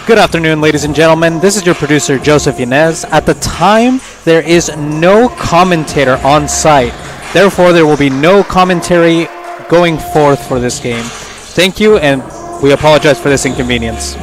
Good afternoon, ladies and gentlemen. This is your producer, Joseph Yanez. At the time, there is no commentator on site. Therefore, there will be no commentary going forth for this game. Thank you, and we apologize for this inconvenience.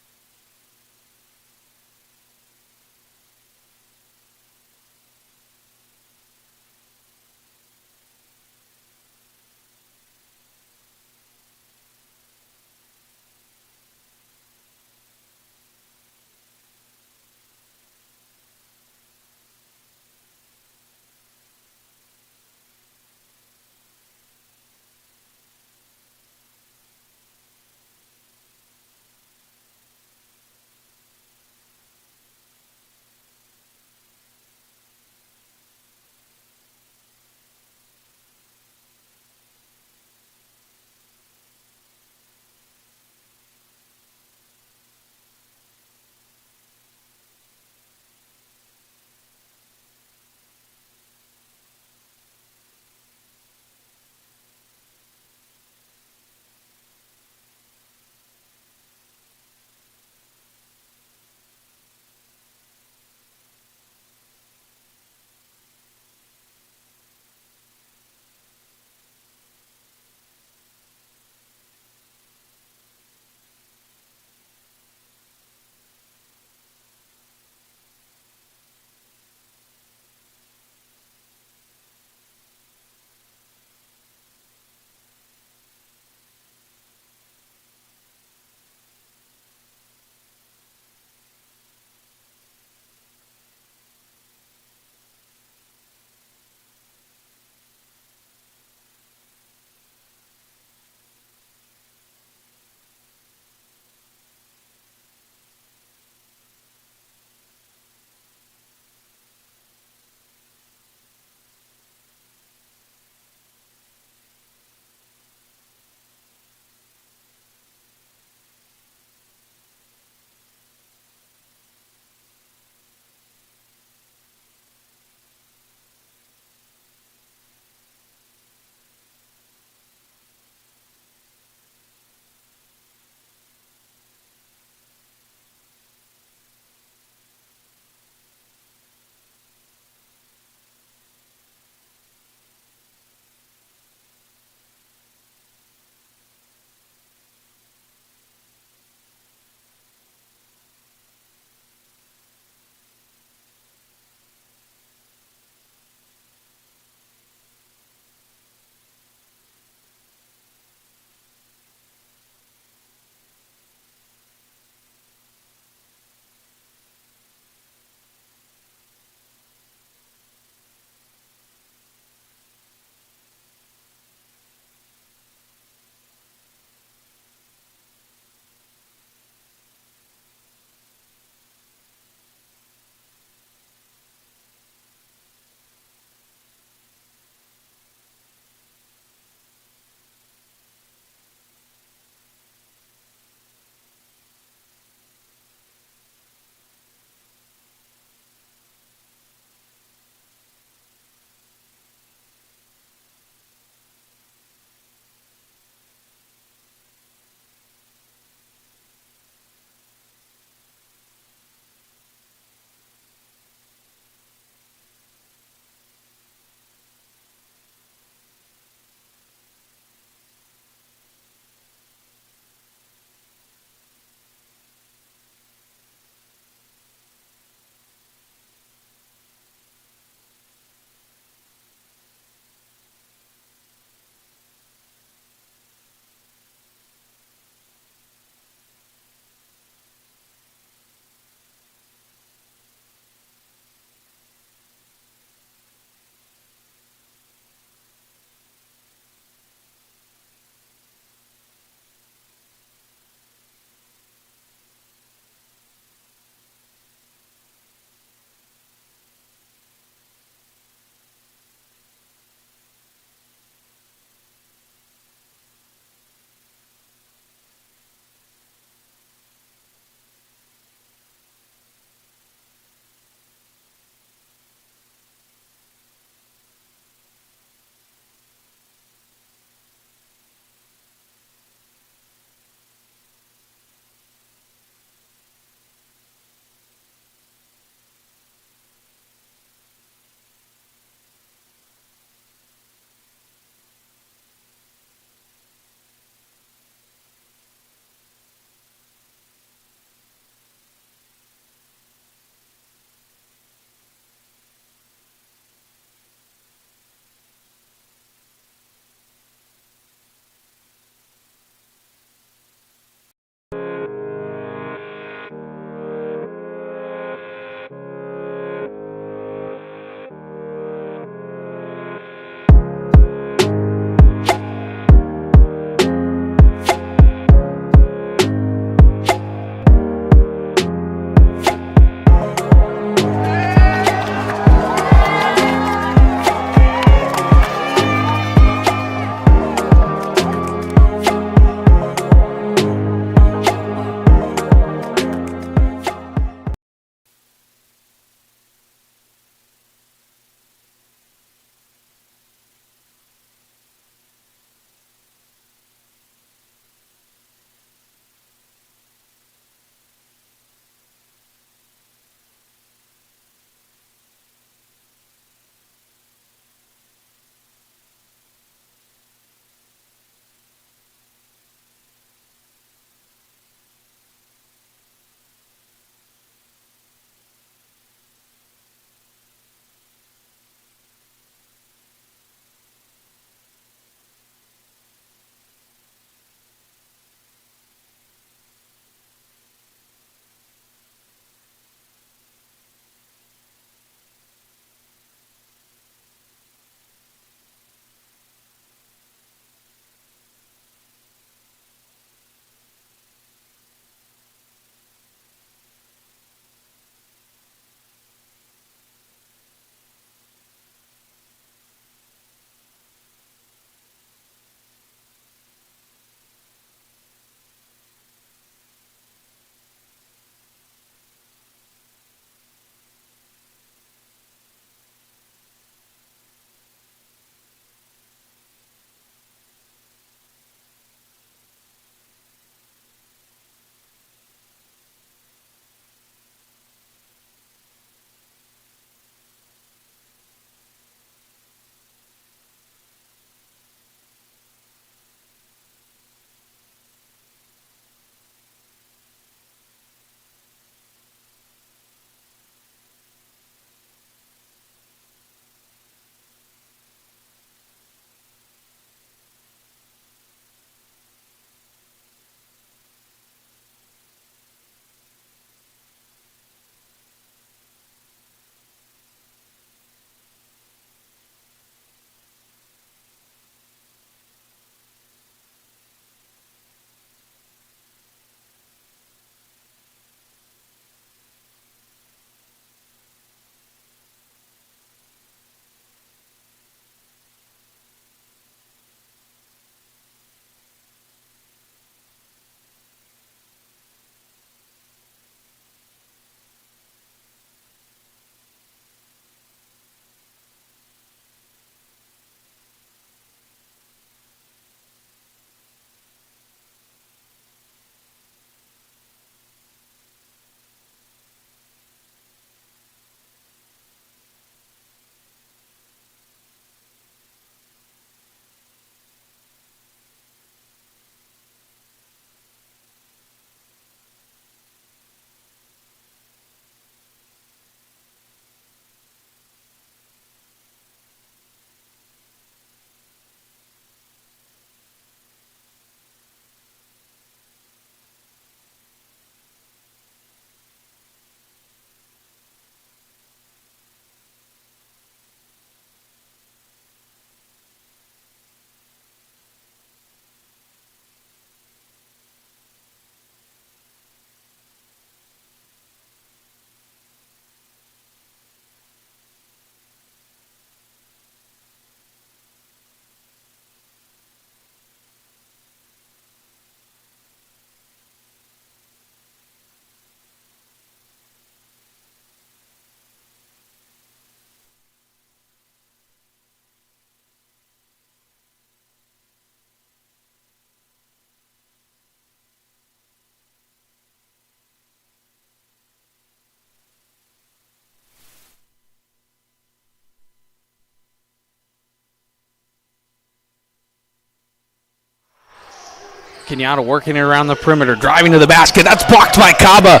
Cañada working it around the perimeter, driving to the basket. That's blocked by Chabot.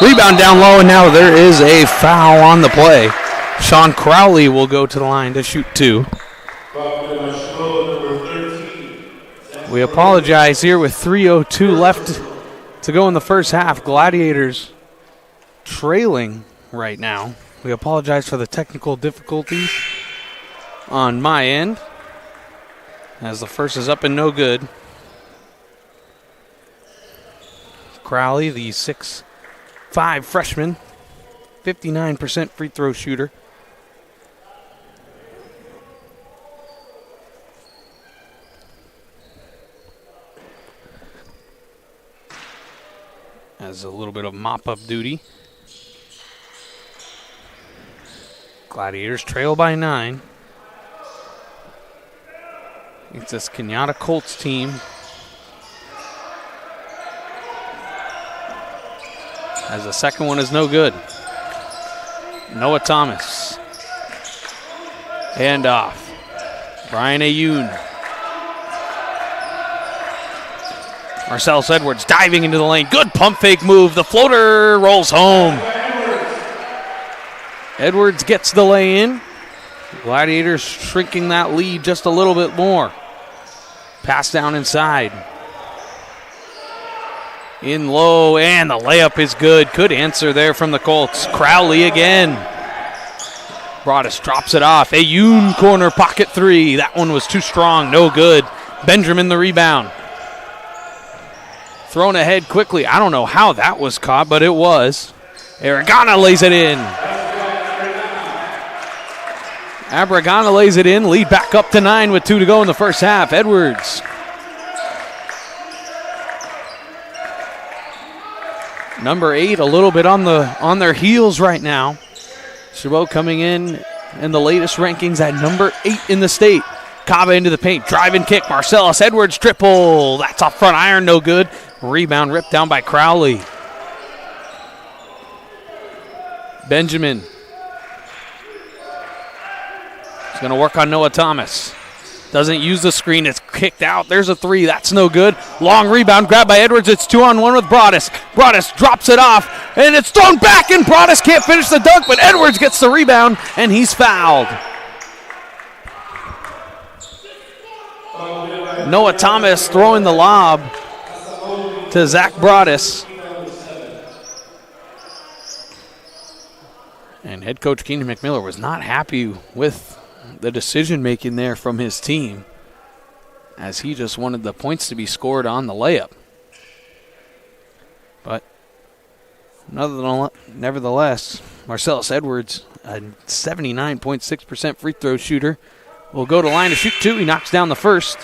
Rebound down low, and now there is a foul on the play. Sean Crowley will go to the line to shoot 2. We apologize here with 3:02 left to go in the first half. Gladiators trailing right now. We apologize for the technical difficulties on my end, as the first is up and no good. Crowley, the 6'5" freshman, 59% free throw shooter. Has a little bit of mop-up duty. Gladiators trail by 9. It's this Cañada Colts team. As the second one is no good. Noah Thomas. Hand off. Brian Ayun. Marcellus Edwards diving into the lane. Good pump fake move. The floater rolls home. Edwards gets the lay in. Gladiators shrinking that lead just a little bit more. Pass down inside. In low, and the layup is good. Good answer there from the Colts. Crowley again. Broadus drops it off. Ayun corner pocket 3. That one was too strong. No good. Benjamin the rebound. Thrown ahead quickly. I don't know how that was caught, but it was. Aragana lays it in. Abragana lays it in. Lead back up to 9 with 2 to go in the first half. Edwards. Number 8 a little bit on their heels right now. Chabot coming in the latest rankings at number 8 in the state. Chabot into the paint. Drive and kick. Marcellus Edwards triple. That's off front iron. No good. Rebound ripped down by Crowley. Benjamin. He's going to work on Noah Thomas. Doesn't use the screen. It's kicked out. There's a 3. That's no good. Long rebound grabbed by Edwards. It's 2-on-1 with Broadus. Broadus drops it off, and it's thrown back, and Broadus can't finish the dunk, but Edwards gets the rebound, and he's fouled. Noah Thomas throwing the lob to Zach Broadus. And head coach Keenan McMiller was not happy with the decision-making there from his team, as he just wanted the points to be scored on the layup. But nevertheless, Marcellus Edwards, a 79.6% free throw shooter, will go to line to shoot 2. He knocks down the first.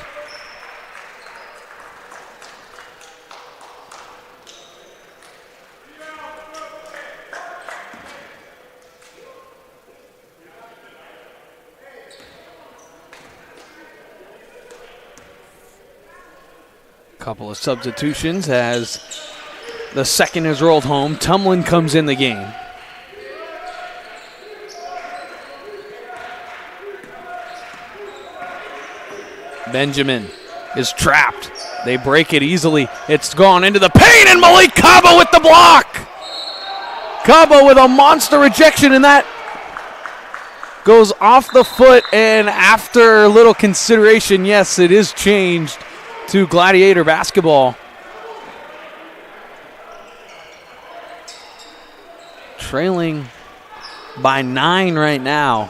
Couple of substitutions as the second is rolled home. Tumlin comes in the game. Benjamin is trapped. They break it easily. It's gone into the paint, and Malik Chabot with the block. Chabot with a monster rejection, and that goes off the foot, and after a little consideration, yes, it is changed to Gladiator basketball. Trailing by 9 right now.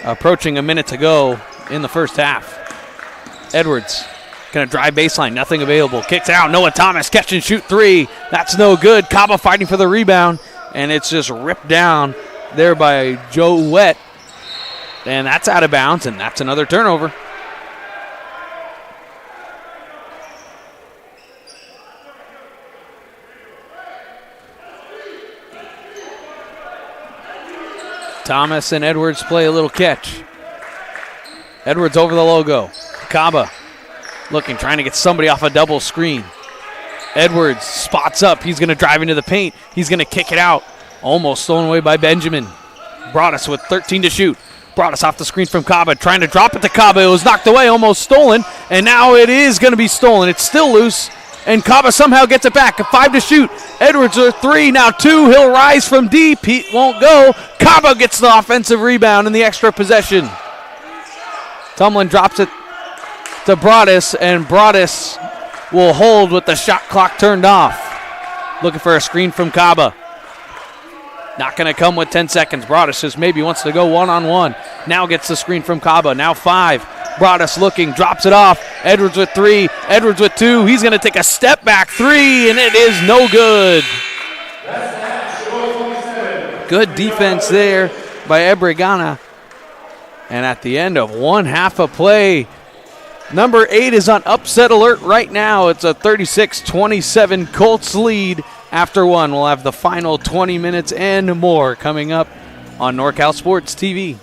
Approaching a minute to go in the first half. Edwards gonna drive baseline, nothing available. Kicks out, Noah Thomas, catch and shoot 3. That's no good. Chabot fighting for the rebound, and it's just ripped down there by Joe Wett. And that's out of bounds, and that's another turnover. Thomas and Edwards play a little catch. Edwards over the logo. Chabot looking, trying to get somebody off a double screen. Edwards spots up. He's going to drive into the paint. He's going to kick it out. Almost thrown away by Benjamin. Broadus with 13 to shoot. Brought us off the screen from Caba, trying to drop it to Caba. It was knocked away, almost stolen, and now it is going to be stolen. It's still loose, and Caba somehow gets it back. 5 to shoot. Edwards with 3, now 2. He'll rise from deep. He won't go. Caba gets the offensive rebound in the extra possession. Tumlin drops it to Broadus, and Broadus will hold with the shot clock turned off. Looking for a screen from Caba. Not going to come with 10 seconds. Broadus just maybe wants to go one-on-one. Now gets the screen from Caba. Now 5. Broadus looking, drops it off. Edwards with 3. Edwards with 2. He's going to take a step back 3, and it is no good. Good defense there by Ebregana. And at the end of one half of play, number 8 is on upset alert right now. It's a 36-27 Colts lead. After one, we'll have the final 20 minutes and more coming up on NorCal Sports TV.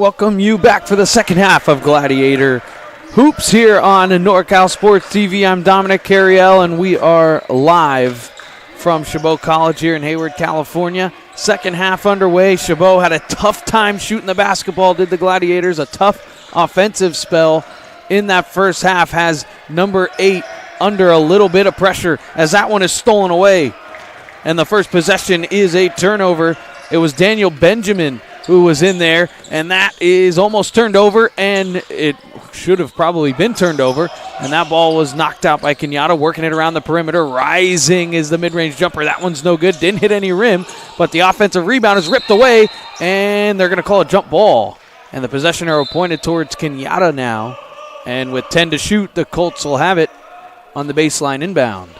Welcome you back for the second half of Gladiator Hoops here on NorCal Sports TV. I'm Dominic Carriel, and we are live from Chabot College here in Hayward, California. Second half underway. Chabot had a tough time shooting the basketball, did the Gladiators. A tough offensive spell in that first half has number 8 under a little bit of pressure as that one is stolen away. And the first possession is a turnover. It was Daniel Benjamin who was in there, and that is almost turned over, and it should have probably been turned over, and that ball was knocked out by Cañada, working it around the perimeter. Rising is the mid-range jumper. That one's no good. Didn't hit any rim, but the offensive rebound is ripped away, and they're going to call a jump ball. And the possession arrow pointed towards Cañada now, and with 10 to shoot, the Colts will have it on the baseline inbound.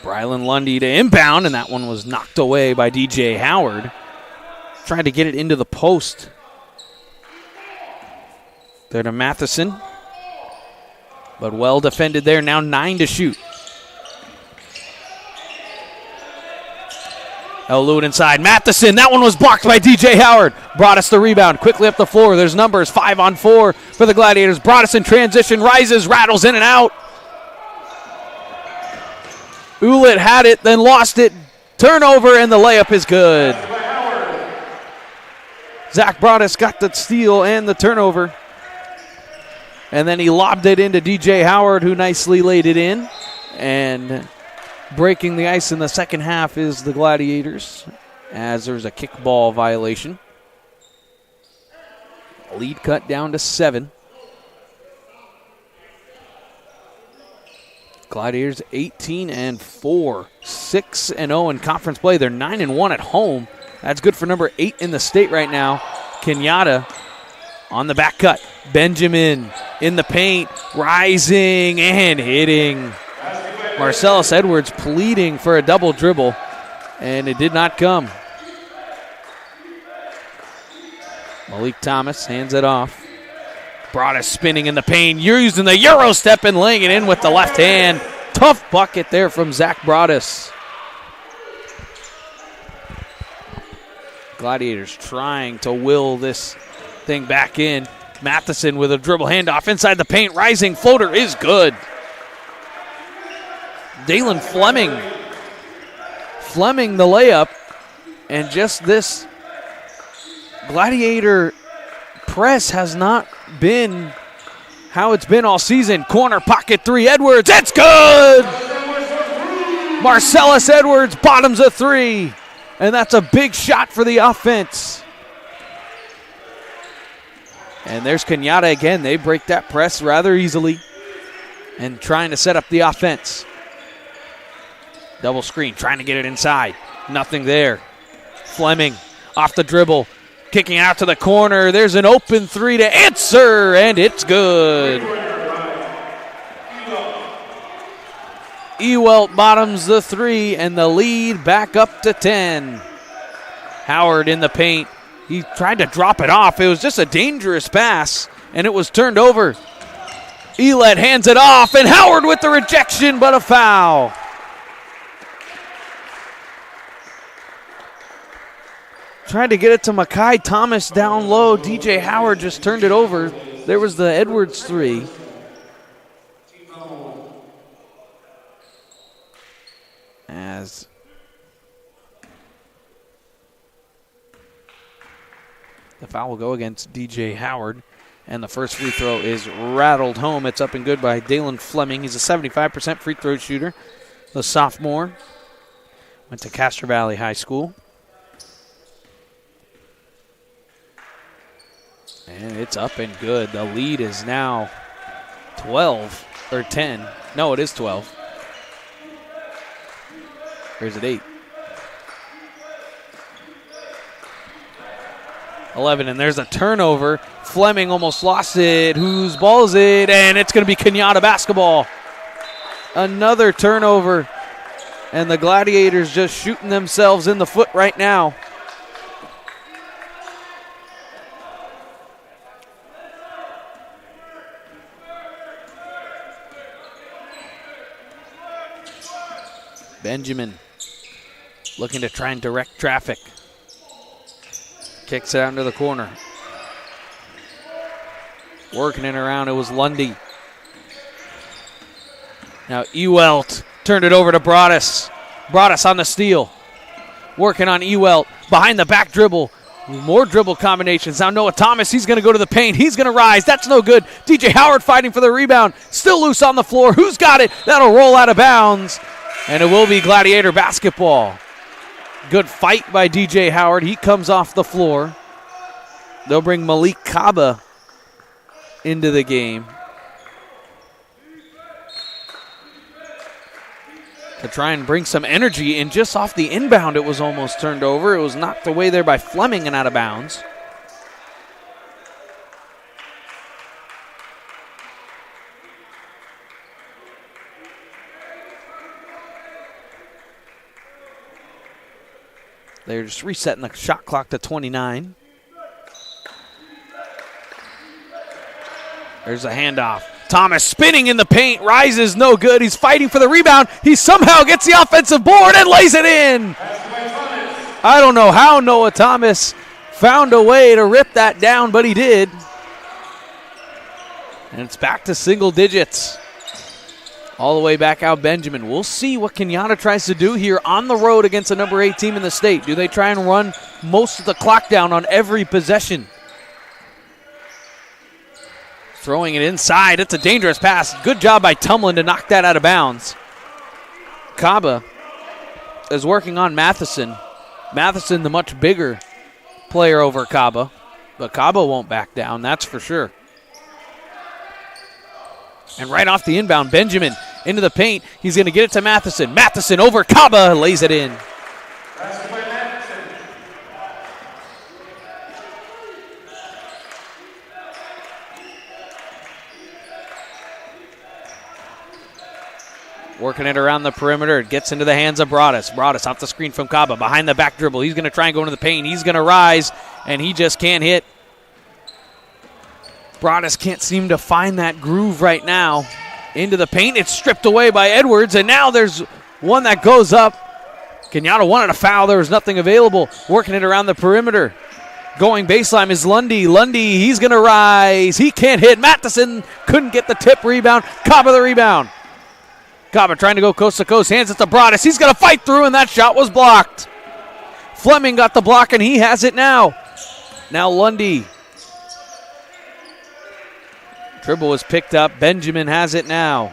Brylan Lundy to inbound, and that one was knocked away by DJ Howard. Trying to get it into the post. There to Matheson. But well defended there, now 9 to shoot. El Lewin inside, Matheson, that one was blocked by DJ Howard. Broadus the rebound, quickly up the floor. There's numbers, 5-on-4 for the Gladiators. Broadus in transition, rises, rattles in and out. Ulit had it, then lost it. Turnover, and the layup is good. Zach Broadus got the steal and the turnover. And then he lobbed it into DJ Howard, who nicely laid it in. And breaking the ice in the second half is the Gladiators, as there's a kickball violation. Lead cut down to 7. Gladiators 18-4, 6-0 in conference play. They're 9-1 at home. That's good for number 8 in the state right now. Cañada on the back cut. Benjamin in the paint, rising and hitting. Marcellus Edwards pleading for a double dribble, and it did not come. Malik Thomas hands it off. Broadus spinning in the paint. You're using the Euro step and laying it in with the left hand. Tough bucket there from Zach Broadus. Gladiators trying to will this thing back in. Matheson with a dribble handoff inside the paint. Rising floater is good. Dalen Fleming. Fleming the layup. And just this Gladiator press has not been how it's been all season. Corner pocket 3. Edwards. It's good. Marcellus Edwards bottoms a 3. And that's a big shot for the offense. And there's Cañada again. They break that press rather easily and trying to set up the offense. Double screen, trying to get it inside. Nothing there. Fleming off the dribble. Kicking out to the corner. There's an open 3 to answer, and it's good. Ewelt bottoms the 3, and the lead back up to 10. Howard in the paint. He tried to drop it off. It was just a dangerous pass, and it was turned over. Elet hands it off, and Howard with the rejection, but a foul. Tried to get it to Makai Thomas down low. DJ Howard just turned it over. There was the Edwards 3. As the foul will go against DJ Howard. And the first free throw is rattled home. It's up and good by Dalen Fleming. He's a 75% free throw shooter. The sophomore. Went to Castro Valley High School. And it's up and good. The lead is now 12 or 10. No, it is 12. Or is it 8? 11, and there's a turnover. Fleming almost lost it. Whose ball is it? And it's going to be Cañada basketball. Another turnover. And the Gladiators just shooting themselves in the foot right now. Benjamin looking to try and direct traffic. Kicks it out into the corner. Working it around, it was Lundy. Now Ewelt turned it over to Broadus. Broadus on the steal. Working on Ewelt. Behind the back dribble. More dribble combinations. Now Noah Thomas, he's going to go to the paint. He's going to rise. That's no good. DJ Howard fighting for the rebound. Still loose on the floor. Who's got it? That'll roll out of bounds. And it will be Gladiator basketball. Good fight by DJ Howard. He comes off the floor. They'll bring Malik Kaba into the game to try and bring some energy. And just off the inbound, it was almost turned over. It was knocked away there by Fleming and out of bounds. They're just resetting the shot clock to 29. There's a handoff. Thomas spinning in the paint, rises, no good. He's fighting for the rebound. He somehow gets the offensive board and lays it in. I don't know how Noah Thomas found a way to rip that down, but he did. And it's back to single digits. All the way back out Benjamin. We'll see what Cañada tries to do here on the road against a number 8 team in the state. Do they try and run most of the clock down on every possession? Throwing it inside. It's a dangerous pass. Good job by Tumlin to knock that out of bounds. Kaba is working on Matheson. Matheson, the much bigger player over Kaba. But Kaba won't back down, that's for sure. And right off the inbound, Benjamin into the paint. He's going to get it to Matheson. Matheson over Kaba, lays it in. Working it around the perimeter. It gets into the hands of Broadus. Broadus off the screen from Kaba. Behind the back dribble. He's going to try and go into the paint. He's going to rise, and he just can't hit. Broadus can't seem to find that groove right now. Into the paint. It's stripped away by Edwards, and now there's one that goes up. Cañada wanted a foul. There was nothing available. Working it around the perimeter. Going baseline is Lundy. Lundy, he's going to rise. He can't hit. Matheson couldn't get the tip rebound. Kaba the rebound. Kaba trying to go coast to coast. Hands it to Broadus. He's going to fight through, and that shot was blocked. Fleming got the block, and he has it now. Now Lundy. Dribble was picked up. Benjamin has it now.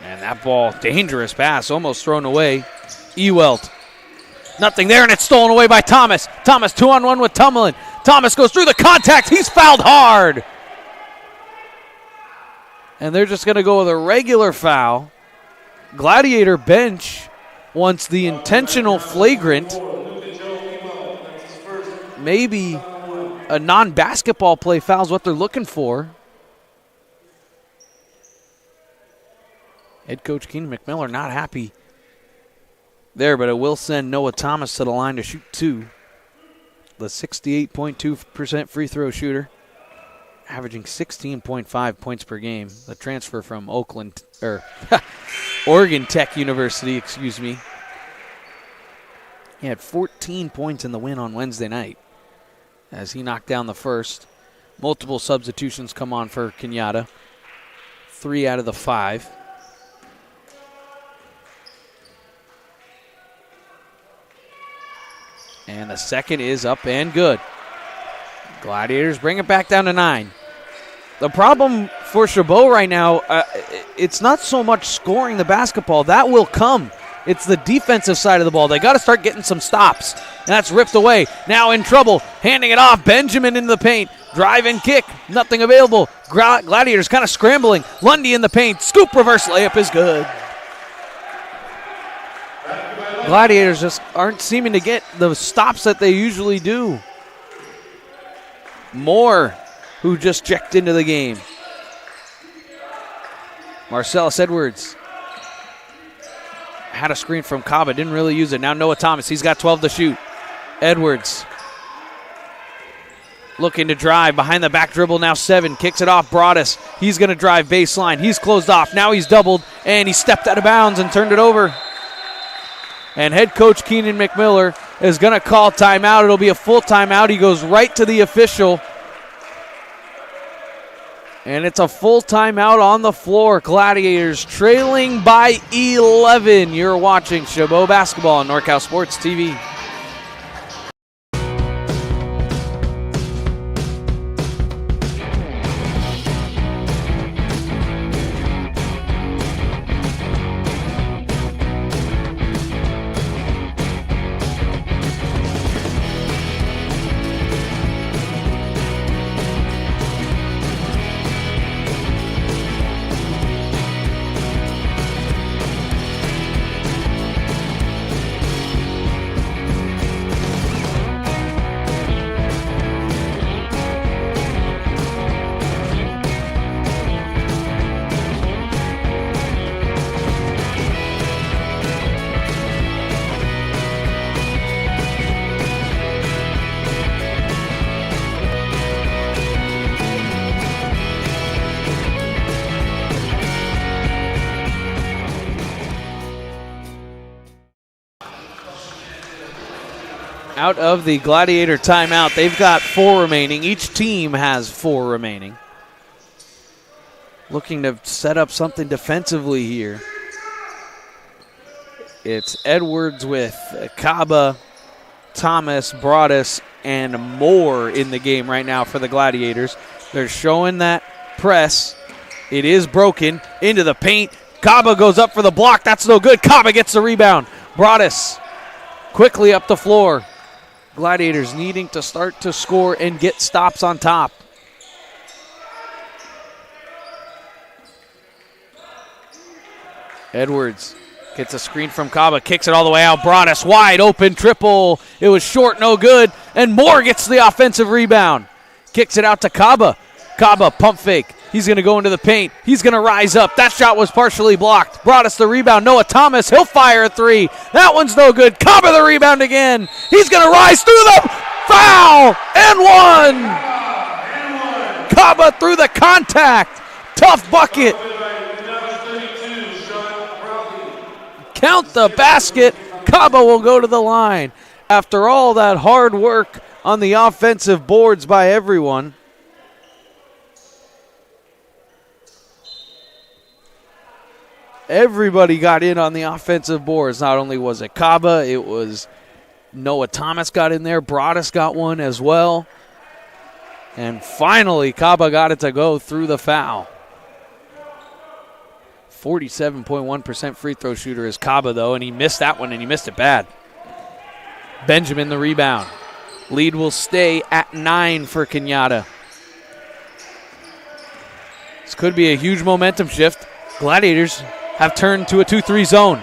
And that ball, dangerous pass, almost thrown away. Ewelt. Nothing there, and it's stolen away by Thomas. Thomas 2-on-1 with Tumlin. Thomas goes through the contact. He's fouled hard. And they're just going to go with a regular foul. Gladiator bench wants the intentional flagrant. Maybe a non-basketball play foul is what they're looking for. Head coach Keenan McMillan not happy there, but it will send Noah Thomas to the line to shoot 2. The 68.2% free throw shooter, averaging 16.5 points per game. The transfer from Oregon Tech University, excuse me. He had 14 points in the win on Wednesday night as he knocked down the first. Multiple substitutions come on for Cañada. 3 out of the 5. And the second is up and good. Gladiators bring it back down to 9. The problem for Chabot right now, it's not so much scoring the basketball. That will come. It's the defensive side of the ball. They got to start getting some stops. And that's ripped away. Now in trouble. Handing it off. Benjamin in the paint. Drive and kick. Nothing available. Gladiators kind of scrambling. Lundy in the paint. Scoop reverse layup is good. Gladiators just aren't seeming to get the stops that they usually do. Moore, who just checked into the game. Marcellus Edwards had a screen from Kaba, didn't really use it. Now Noah Thomas, he's got 12 to shoot. Edwards looking to drive. Behind the back dribble now 7. Kicks it off. Broadus. He's going to drive baseline. He's closed off. Now he's doubled, and he stepped out of bounds and turned it over. And head coach Keenan McMiller is going to call timeout. It'll be a full timeout. He goes right to the official. And it's a full timeout on the floor. Gladiators trailing by 11. You're watching Chabot Basketball on NorCal Sports TV. Out of the Gladiator timeout, they've got 4 remaining. Each team has 4 remaining. Looking to set up something defensively here. It's Edwards with Kaba, Thomas, Broadus, and Moore in the game right now for the Gladiators. They're showing that press. It is broken into the paint. Kaba goes up for the block. That's no good. Kaba gets the rebound. Broadus quickly up the floor. Gladiators needing to start to score and get stops on top. Edwards gets a screen from Kaba, kicks it all the way out. Broadus wide open triple. It was short, no good. And Moore gets the offensive rebound. Kicks it out to Kaba. Kaba pump fake. He's going to go into the paint. He's going to rise up. That shot was partially blocked. Broadus the rebound. Noah Thomas, he'll fire a 3. That one's no good. Kaba the rebound again. He's going to rise through the foul and 1. Kaba through the contact. Tough bucket. Count the basket. Kaba will go to the line. After all that hard work on the offensive boards by everyone. Everybody got in on the offensive boards. Not only was it Kaba, it was Noah Thomas got in there. Broadus got one as well. And finally, Kaba got it to go through the foul. 47.1% free throw shooter is Kaba, though, and he missed that one, and he missed it bad. Benjamin the rebound. Lead will stay at 9 for Cañada. This could be a huge momentum shift. Gladiators have turned to a 2-3 zone.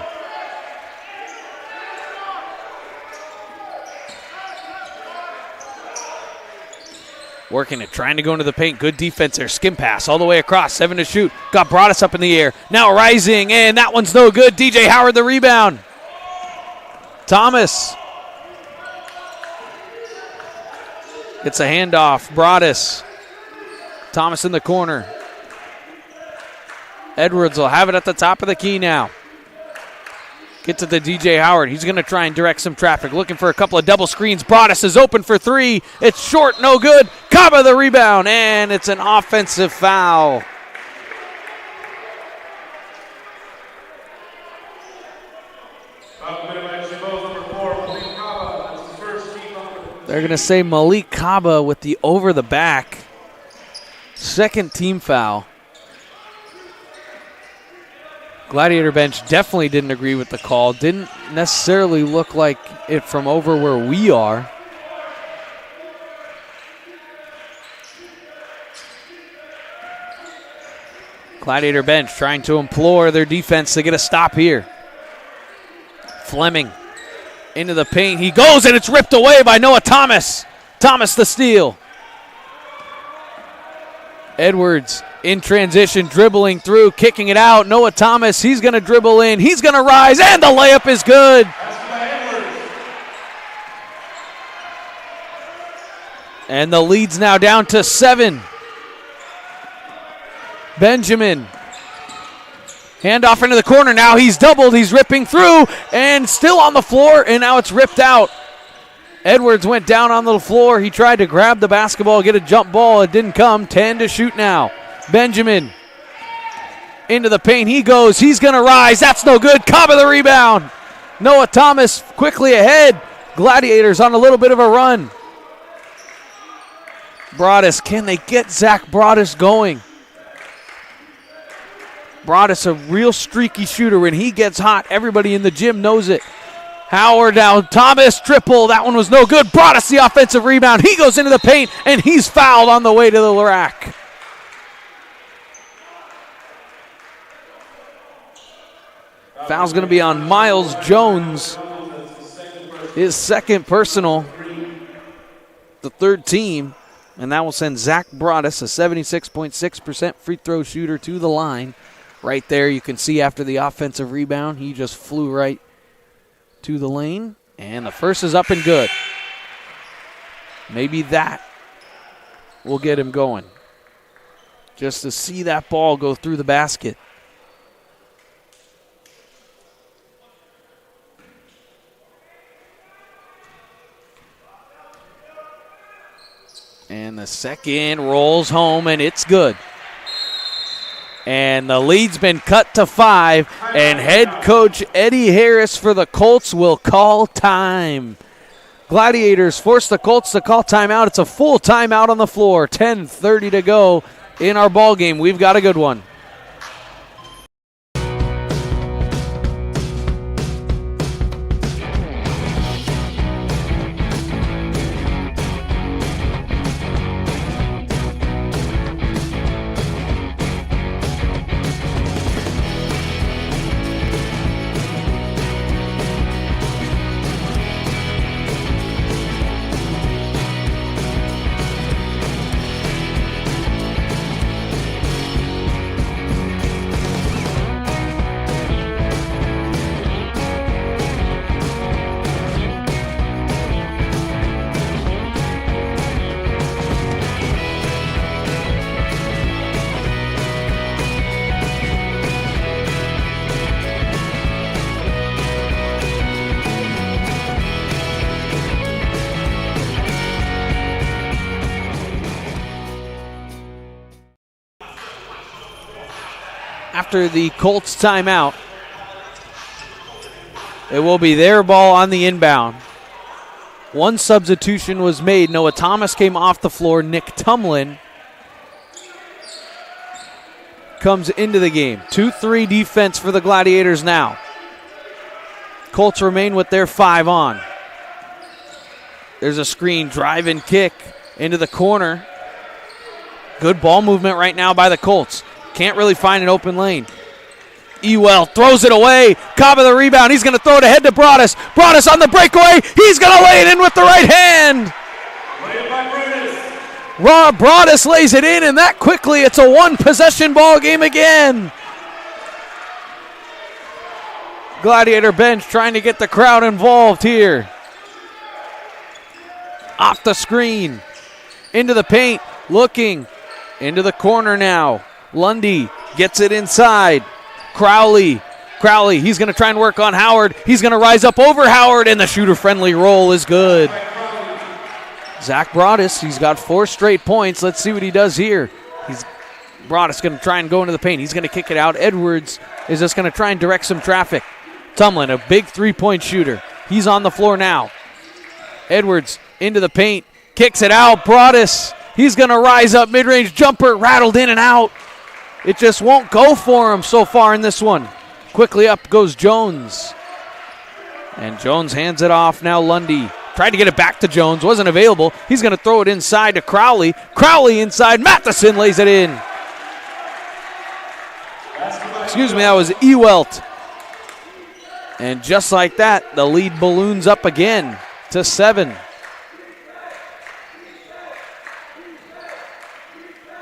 Working it, trying to go into the paint. Good defense there. Skim pass all the way across. 7 to shoot. Got Broadus up in the air. Now rising, and that one's no good. DJ Howard the rebound. Thomas. It's a handoff. Broadus. Thomas in the corner. Edwards will have it at the top of the key now. Gets it to DJ Howard. He's going to try and direct some traffic. Looking for a couple of double screens. Broadus is open for 3. It's short, no good. Kaba the rebound, and it's an offensive foul. They're going to say Malik Kaba with the over the back. Second team foul. Gladiator bench definitely didn't agree with the call. Didn't necessarily look like it from over where we are. Gladiator bench trying to implore their defense to get a stop here. Fleming into the paint. He goes, and it's ripped away by Noah Thomas. Thomas the steal. Edwards in transition, dribbling through, kicking it out. Noah Thomas, he's going to dribble in. He's going to rise, and the layup is good. And the lead's now down to 7. Benjamin. Handoff into the corner. Now he's doubled. He's ripping through and still on the floor, and now it's ripped out. Edwards went down on the floor. He tried to grab the basketball, get a jump ball. It didn't come. 10 to shoot now. Benjamin into the paint. He goes. He's going to rise. That's no good. Caba the rebound. Noah Thomas quickly ahead. Gladiators on a little bit of a run. Broadus. Can they get Zach Broadus going? Broadus, a real streaky shooter. When he gets hot, everybody in the gym knows it. Howard down. Thomas triple. That one was no good. Broadus the offensive rebound. He goes into the paint, and he's fouled on the way to the rack. Foul's going to be on Miles Jones. His second personal. The third team. And that will send Zach Broadus, a 76.6% free throw shooter, to the line. Right there, you can see after the offensive rebound, he just flew right to the lane. And the first is up and good. Maybe that will get him going. Just to see that ball go through the basket. And the second rolls home, and it's good. And the lead's been cut to 5, and head coach Eddie Harris for the Colts will call time. Gladiators force the Colts to call timeout. It's a full timeout on the floor. 10:30 to go in our ball game. We've got a good one. After the Colts timeout, it will be their ball on the inbound. One substitution was made. Noah Thomas came off the floor. Nick Tumlin comes into the game. 2-3 defense for the Gladiators now. Colts remain with their 5 on. There's a screen, drive and kick into the corner. Good ball movement right now by the Colts. Can't really find an open lane. Ewell throws it away. Caba the rebound. He's going to throw it ahead to Broadus. Broadus on the breakaway. He's going to lay it in with the right hand. Broadus lays it in, and that quickly it's a one-possession ball game again. Gladiator bench trying to get the crowd involved here. Off the screen. Into the paint. Looking. Into the corner now. Lundy gets it inside. Crowley, he's going to try and work on Howard. He's going to rise up over Howard, and the shooter-friendly roll is good. Zach Broadus, he's got 4 straight points. Let's see what he does here. Broadus going to try and go into the paint. He's going to kick it out. Edwards is just going to try and direct some traffic. Tumlin, a big 3-point shooter. He's on the floor now. Edwards into the paint, kicks it out. Broadus, he's going to rise up, mid-range jumper, rattled in and out. It just won't go for him so far in this one. Quickly up goes Jones. And Jones hands it off now. Lundy tried to get it back to Jones. Wasn't available. He's going to throw it inside to Crowley. Crowley inside. Matheson lays it in. Excuse me, that was Ewelt. And just like that, the lead balloons up again to 7.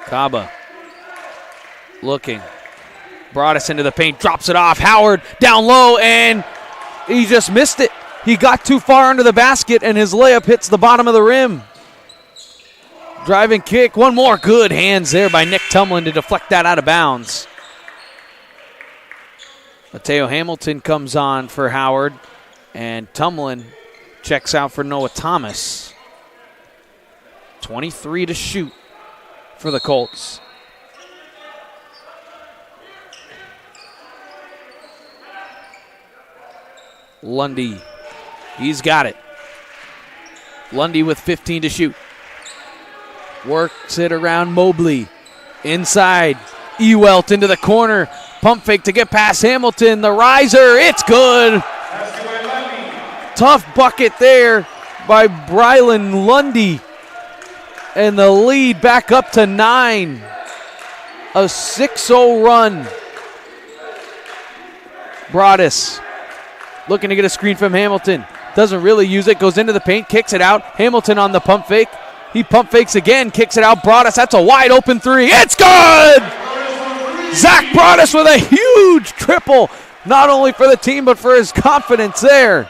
Caba. Looking. Broadus into the paint, drops it off. Howard down low, and he just missed it. He got too far under the basket, and his layup hits the bottom of the rim. Driving kick. One more. Good hands there by Nick Tumlin to deflect that out of bounds. Mateo Hamilton comes on for Howard. And Tumlin checks out for Noah Thomas. 23 to shoot for the Colts. Lundy. He's got it. Lundy with 15 to shoot. Works it around Mobley. Inside. Ewelt into the corner. Pump fake to get past Hamilton. The riser. It's good. Tough bucket there by Brylan Lundy. And the lead back up to 9. A 6-0 run. Broadus looking to get a screen from Hamilton. Doesn't really use it. Goes into the paint. Kicks it out. Hamilton on the pump fake. He pump fakes again. Kicks it out. Broadus. That's a wide open three. It's good! Zach Broadus with a huge triple. Not only for the team, but for his confidence there.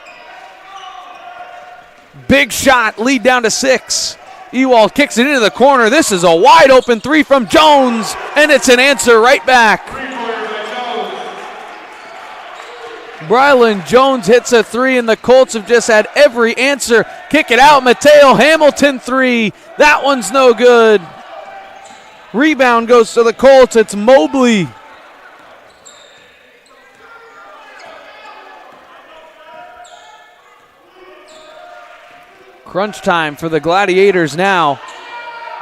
Big shot. Lead down to 6. Ewald kicks it into the corner. This is a wide open three from Jones. And it's an answer right back. Brylan Jones hits a three, and the Colts have just had every answer. Kick it out. Mateo Hamilton three. That one's no good. Rebound goes to the Colts. It's Mobley. Crunch time for the Gladiators now.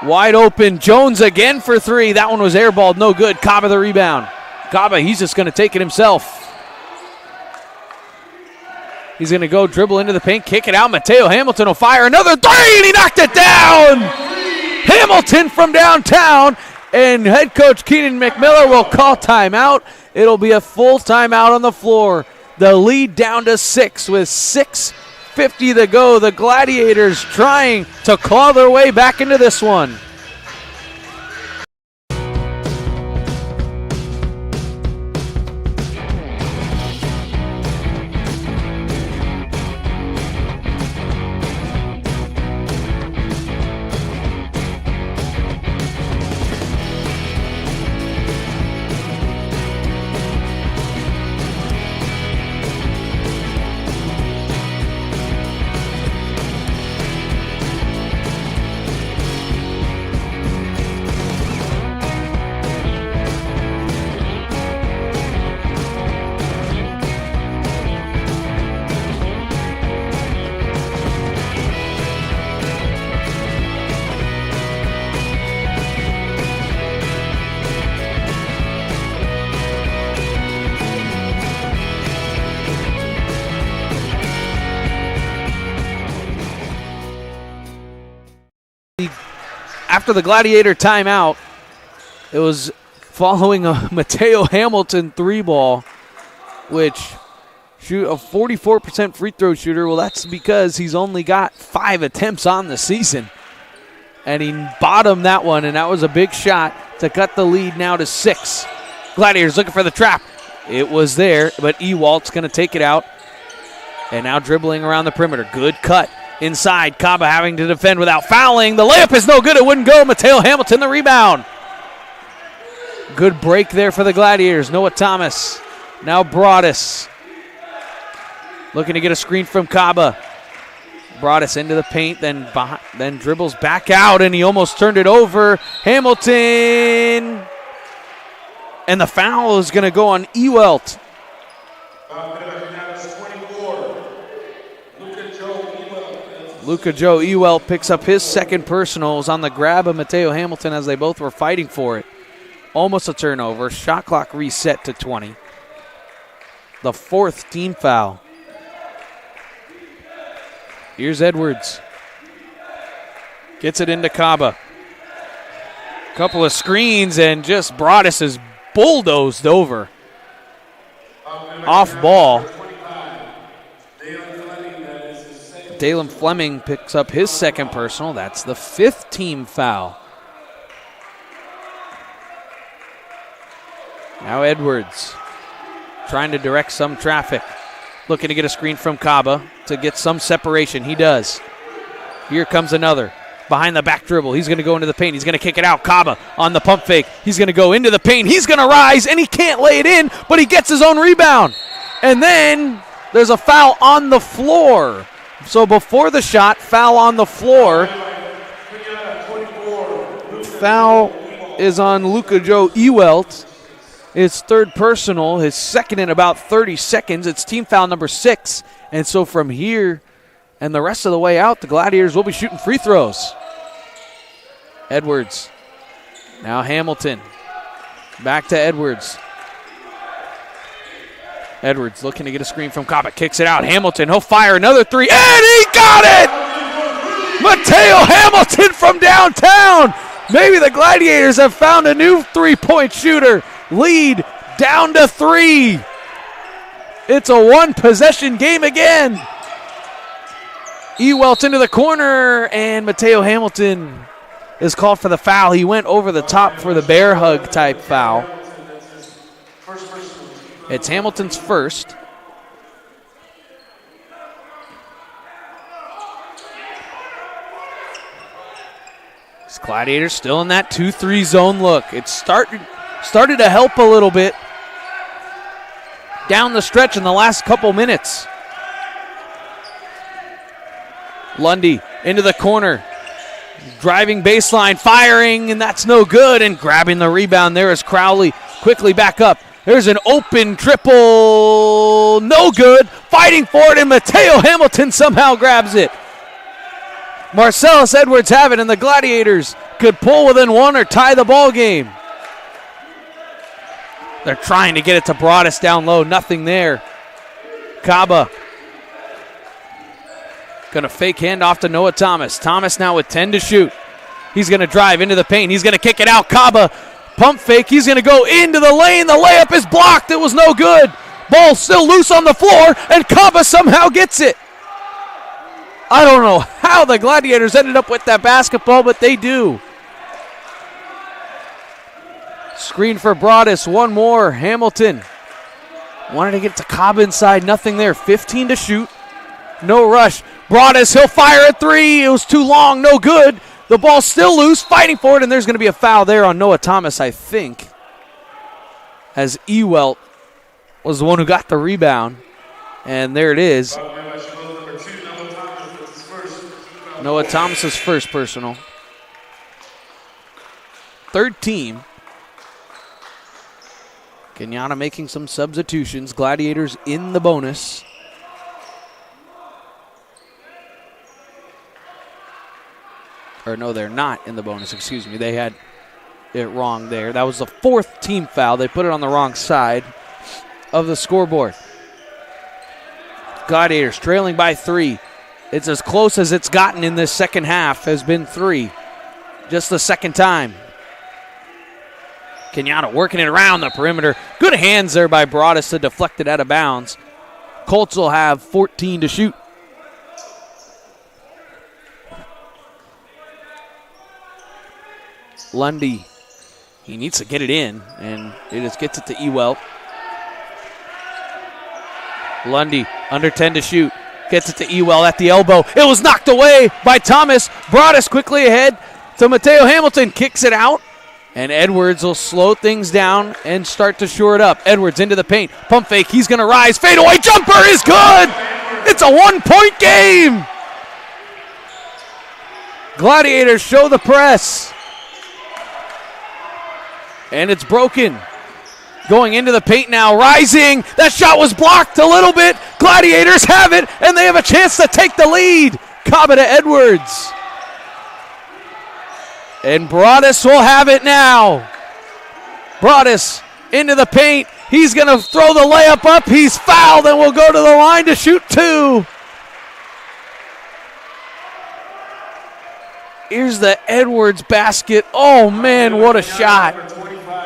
Wide open. Jones again for three. That one was airballed. No good. Kaba the rebound. Kaba, he's just going to take it himself. He's going to go dribble into the paint, kick it out. Mateo Hamilton will fire another three, and he knocked it down. Hamilton from downtown, and head coach Keenan McMiller will call timeout. It'll be a full timeout on the floor. The lead down to 6 with 6:50 to go. The Gladiators trying to claw their way back into this one. After the Gladiator timeout, it was following a Mateo Hamilton three ball, which shoot a 44% free throw shooter. Well, that's because he's only got 5 attempts on the season. And he bottomed that one, and that was a big shot to cut the lead now to 6. Gladiators looking for the trap. It was there, but Ewalt's going to take it out. And now dribbling around the perimeter. Good cut. Inside, Kaba having to defend without fouling. The layup is no good. It wouldn't go. Mateo Hamilton, the rebound. Good break there for the Gladiators. Noah Thomas. Now Broadus. Looking to get a screen from Kaba. Broadus into the paint, then dribbles back out, and he almost turned it over. Hamilton. And the foul is going to go on Ewelt. Luka Joe Ewell picks up his second personal. It was on the grab of Mateo Hamilton as they both were fighting for it. Almost a turnover. Shot clock reset to 20. The 4th team foul. Here's Edwards. Gets it into Kaba. Couple of screens, and just Broadus is bulldozed over. Off ball. Dalen Fleming picks up his second personal. That's the 5th team foul. Now Edwards trying to direct some traffic. Looking to get a screen from Kaba to get some separation. He does. Here comes another. behind the back dribble. He's going to go into the paint. He's going to kick it out. Caba on the pump fake. He's going to go into the paint. He's going to rise, and he can't lay it in, but he gets his own rebound. And then there's a foul on the floor. So before the shot, foul on the floor. Foul is on Luka Joe Ewelt. His third personal, his second in about 30 seconds. It's team foul number 6. And so from here and the rest of the way out, the Gladiators will be shooting free throws. Edwards. Now Hamilton. Back to Edwards. Edwards looking to get a screen from Chabot. Kicks it out. Hamilton, he'll fire another three. And he got it! Mateo Hamilton from downtown. Maybe the Gladiators have found a new three-point shooter. Lead down to 3. It's a one-possession game again. Ewelt into the corner, and Mateo Hamilton is called for the foul. He went over the top for the bear hug type foul. It's Hamilton's first. This Gladiators still in that 2-3 zone look. It started to help a little bit down the stretch in the last couple minutes. Lundy into the corner. Driving baseline, firing, and that's no good. And grabbing the rebound there is Crowley. Quickly back up. There's an open triple. No good. Fighting for it, and Mateo Hamilton somehow grabs it. Marcellus Edwards have it, and the Gladiators could pull within one or tie the ball game. They're trying to get it to Broadus down low. Nothing there. Caba going to fake handoff to Noah Thomas. Thomas now with 10 to shoot. He's going to drive into the paint. He's going to kick it out. Caba, pump fake. He's going to go into the lane. The layup is blocked. It was no good. Ball still loose on the floor, and Caba somehow gets it. I don't know how the Gladiators ended up with that basketball, but they do. Screen for Broadus. One more. Hamilton wanted to get to Caba inside. Nothing there. 15 to shoot. No rush. Broadus, he'll fire a three. It was too long. No good. The ball's still loose. Fighting for it, and there's going to be a foul there on Noah Thomas, I think, as Ewelt was the one who got the rebound. And there it is. Noah Thomas's first personal. Third team. Cañada making some substitutions. Gladiators in the bonus. Or no, they're not in the bonus. Excuse me. They had it wrong there. That was the fourth team foul. They put it on the wrong side of the scoreboard. Gladiators trailing by 3. It's as close as it's gotten in this second half. Has been 3. Just the second time. Cañada working it around the perimeter. Good hands there by Broadus to deflect it out of bounds. Colts will have 14 to shoot. Lundy, he needs to get it in, and it just gets it to Ewelt. Lundy, under 10 to shoot, gets it to Ewelt at the elbow. It was knocked away by Thomas. Broadus quickly ahead to Mateo Hamilton, kicks it out, and Edwards will slow things down and start to shore it up. Edwards into the paint, pump fake, he's going to rise, fadeaway jumper is good! It's a 1-point game! Gladiators show the press. And it's broken. Going into the paint now, rising. That shot was blocked a little bit. Gladiators have it, and they have a chance to take the lead. Caba to Edwards. And Broadus will have it now. Broadus into the paint. He's going to throw the layup up. He's fouled and will go to the line to shoot 2. Here's the Edwards basket. Oh, man, what a shot.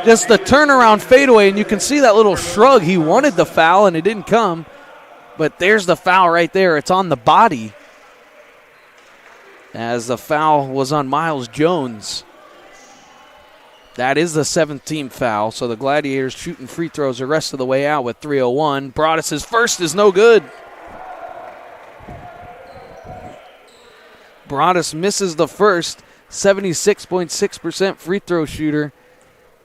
Just the turnaround fadeaway, and you can see that little shrug. He wanted the foul, and it didn't come. But there's the foul right there. It's on the body, as the foul was on Miles Jones. That is the 7th team foul, so the Gladiators shooting free throws the rest of the way out with 3:01. Broadus' first is no good. Broadus misses the first, 76.6% free throw shooter.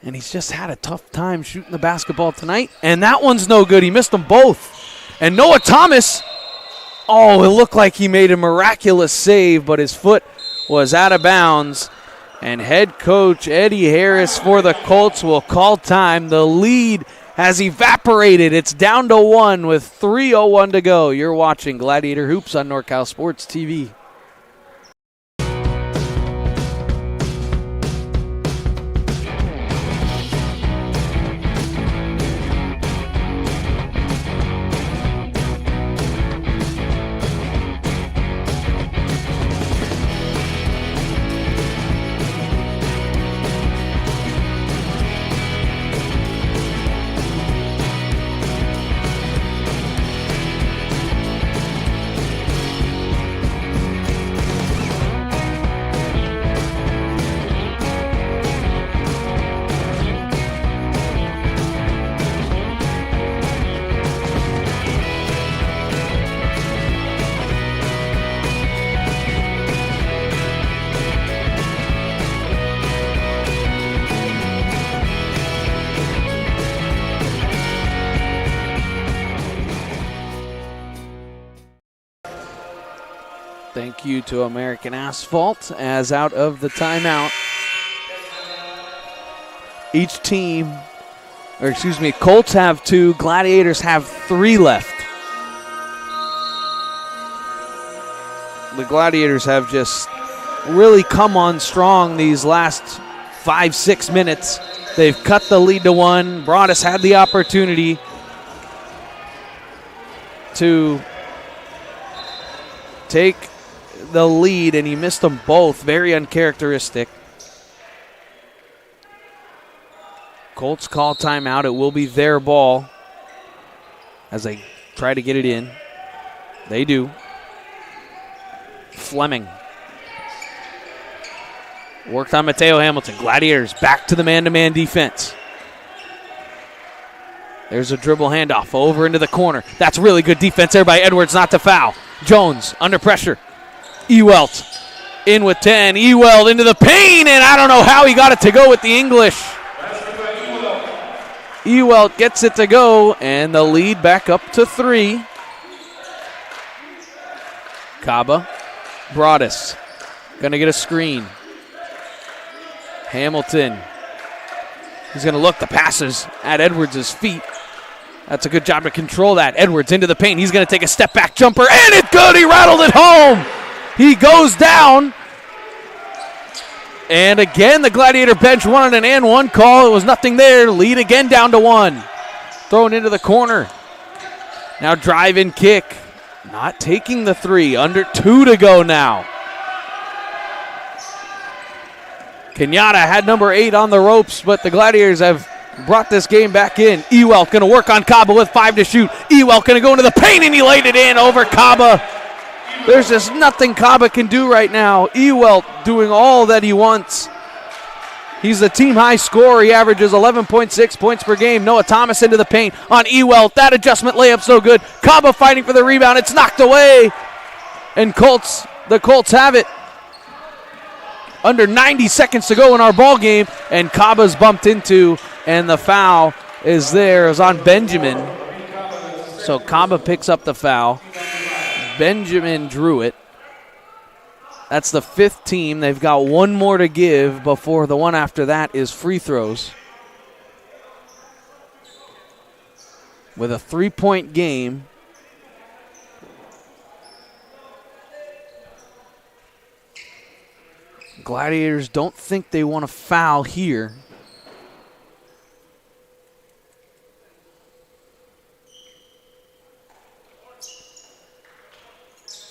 And he's just had a tough time shooting the basketball tonight. And that one's no good. He missed them both. And Noah Thomas, oh, it looked like he made a miraculous save, but his foot was out of bounds. And head coach Eddie Harris for the Colts will call time. The lead has evaporated. It's down to 1 with 3:01 to go. You're watching Gladiator Hoops on NorCal Sports TV. Thank you to American Asphalt as out of the timeout. Each team, Colts have 2, Gladiators have 3 left. The Gladiators have just really come on strong these last 5-6 minutes. They've cut the lead to 1. Broadus had the opportunity to take the lead, and he missed them both. Very uncharacteristic. Colts call timeout. It will be their ball as they try to get it in. They do. Fleming worked on Mateo Hamilton. Gladiators back to the man-to-man defense. There's a dribble handoff over into the corner. That's really good defense there by Edwards not to foul. Jones under pressure. Ewelt in with 10. Ewelt into the paint, and I don't know how he got it to go with the English. Ewelt gets it to go, and the lead back up to 3. Kaba, Broadus, gonna get a screen. Hamilton, he's gonna look. The passes at Edwards' feet. That's a good job to control that. Edwards into the paint. He's gonna take a step back jumper, and it's good. He rattled it home. He goes down. And again, the Gladiator bench wanted an and one call. It was nothing there. Lead again down to 1. Thrown into the corner. Now drive and kick. Not taking the 3. Under 2 to go now. Cañada had number 8 on the ropes, but the Gladiators have brought this game back in. Ewell going to work on Kaba with 5 to shoot. Ewell going to go into the paint, and he laid it in over Kaba. There's just nothing Kaba can do right now. Ewell doing all that he wants. He's the team high scorer. He averages 11.6 points per game. Noah Thomas into the paint on Ewell. That adjustment layup's no good. Kaba fighting for the rebound. It's knocked away. And the Colts have it. Under 90 seconds to go in our ball game. And Kaba's bumped into, and the foul is there. It was on Benjamin. So Kaba picks up the foul. Benjamin drew it. That's the 5th team. They've got one more to give before the one after that is free throws. With a 3-point game. Gladiators don't think they want to foul here.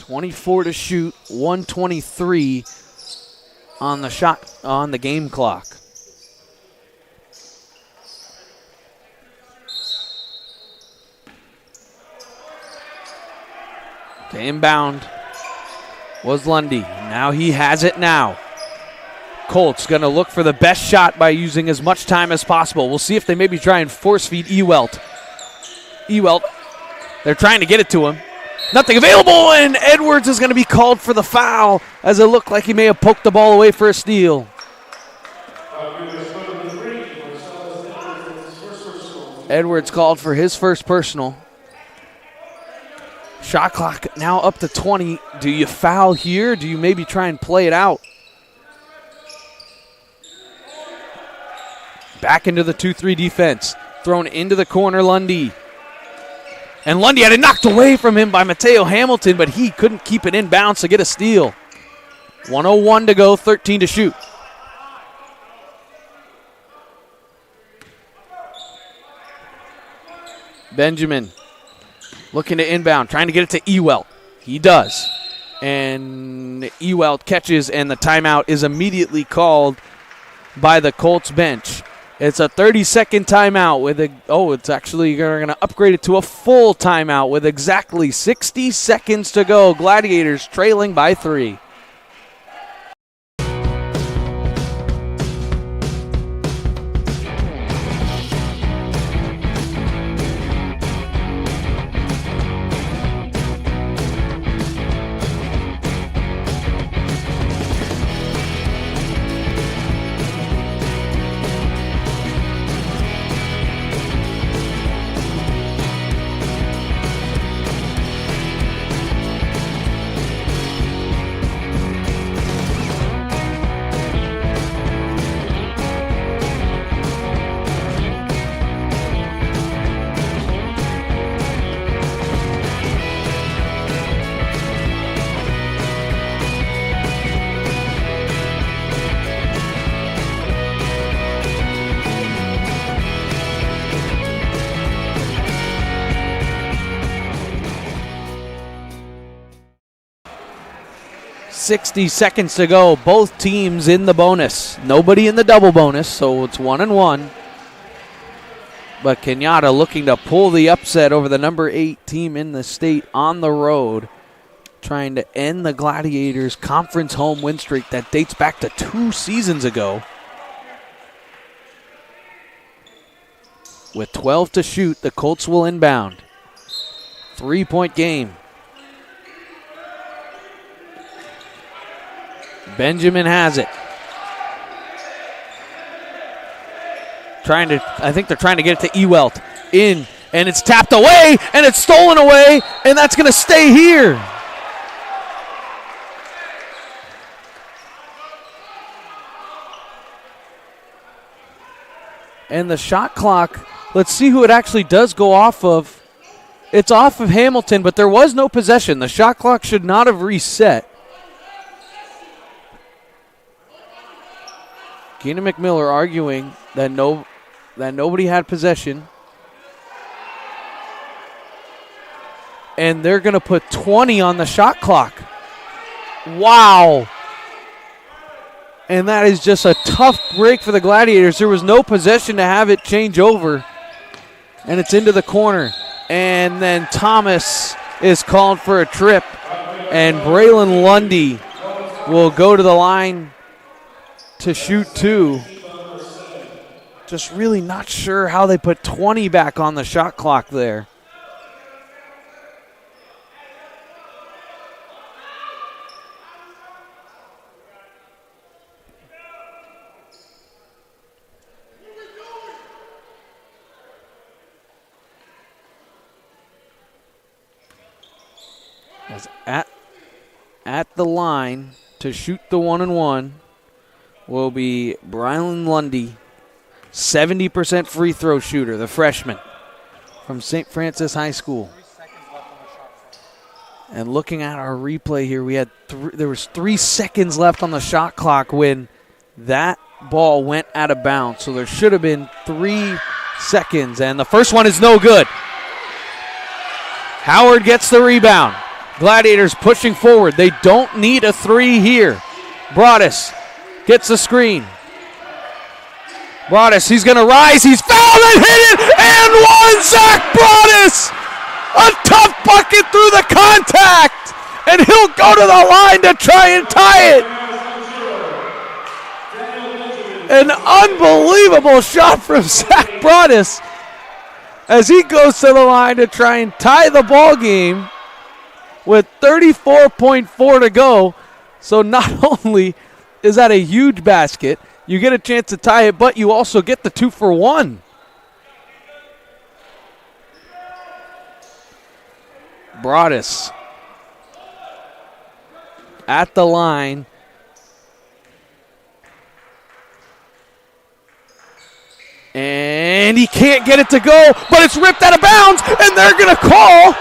.24 to shoot, 1:23 on the shot on the game clock. To inbound was Lundy. Now he has it now. Colts going to look for the best shot by using as much time as possible. We'll see if they maybe try and force feed Ewelt. Ewelt, they're trying to get it to him. Nothing available, and Edwards is going to be called for the foul as it looked like he may have poked the ball away for a steal. Edwards called for his first personal. Shot clock now up to 20. Do you foul here? Do you maybe try and play it out? Back into the 2-3 defense. Thrown into the corner, Lundy. And Lundy had it knocked away from him by Mateo Hamilton, but he couldn't keep it in bounds to get a steal. 1:01 to go, 13 to shoot. Benjamin looking to inbound, trying to get it to Ewelt. He does. And Ewelt catches, and the timeout is immediately called by the Colts bench. It's a 30-second timeout with it's actually going to upgrade it to a full timeout with exactly 60 seconds to go. Gladiators trailing by 3. .60 seconds to go. Both teams in the bonus. Nobody in the double bonus, so it's 1-1. But Cañada looking to pull the upset over the number 8 team in the state on the road, trying to end the Gladiators' conference home win streak that dates back to 2 seasons ago. With 12 to shoot, the Colts will inbound. 3-point game. Benjamin has it. I think they're trying to get it to Ewelt. In, and it's tapped away, and it's stolen away, and that's going to stay here. And the shot clock, let's see who it actually does go off of. It's off of Hamilton, but there was no possession. The shot clock should not have reset. Keenan McMiller arguing that nobody had possession. And they're going to put 20 on the shot clock. Wow. And that is just a tough break for the Gladiators. There was no possession to have it change over. And it's into the corner. And then Thomas is called for a trip. And Braylon Lundy will go to the line to shoot 2. Just really not sure how they put 20 back on the shot clock there. As at the line to shoot the 1-and-1 will be Brian Lundy, 70% free throw shooter, the freshman from St. Francis High School. And looking at our replay here, there was 3 seconds left on the shot clock when that ball went out of bounds. So there should have been 3 seconds, and the first one is no good. Howard gets the rebound. Gladiators pushing forward. They don't need a 3 here. Broadus gets the screen. Broadus, he's going to rise. He's fouled and hit it, and one. Zach Broadus, a tough bucket through the contact, and he'll go to the line to try and tie it. An unbelievable shot from Zach Broadus as he goes to the line to try and tie the ball game. with 34.4 to go. So not only is that a huge basket, you get a chance to tie it, but you also get the 2-for-1. Broadus at the line. And he can't get it to go, but it's ripped out of bounds, and they're going to call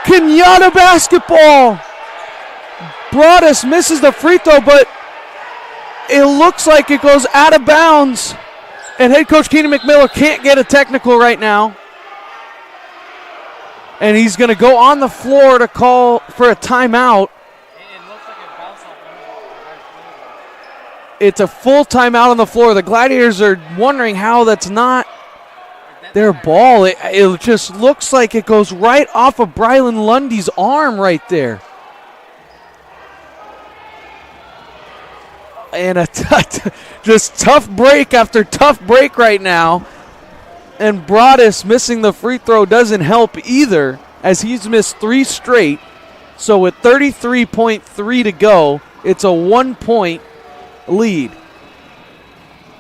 Cañada basketball. Broadus misses the free throw, but it looks like it goes out of bounds, and head coach Keenan McMillan can't get a technical right now. And he's going to go on the floor to call for a timeout. It's a full timeout on the floor. The Gladiators are wondering how that's not their ball. It just looks like it goes right off of Brylan Lundy's arm right there. And just tough break after tough break right now. And Broadus missing the free throw doesn't help either, as he's missed 3 straight. So with 33.3 to go, it's a 1-point lead.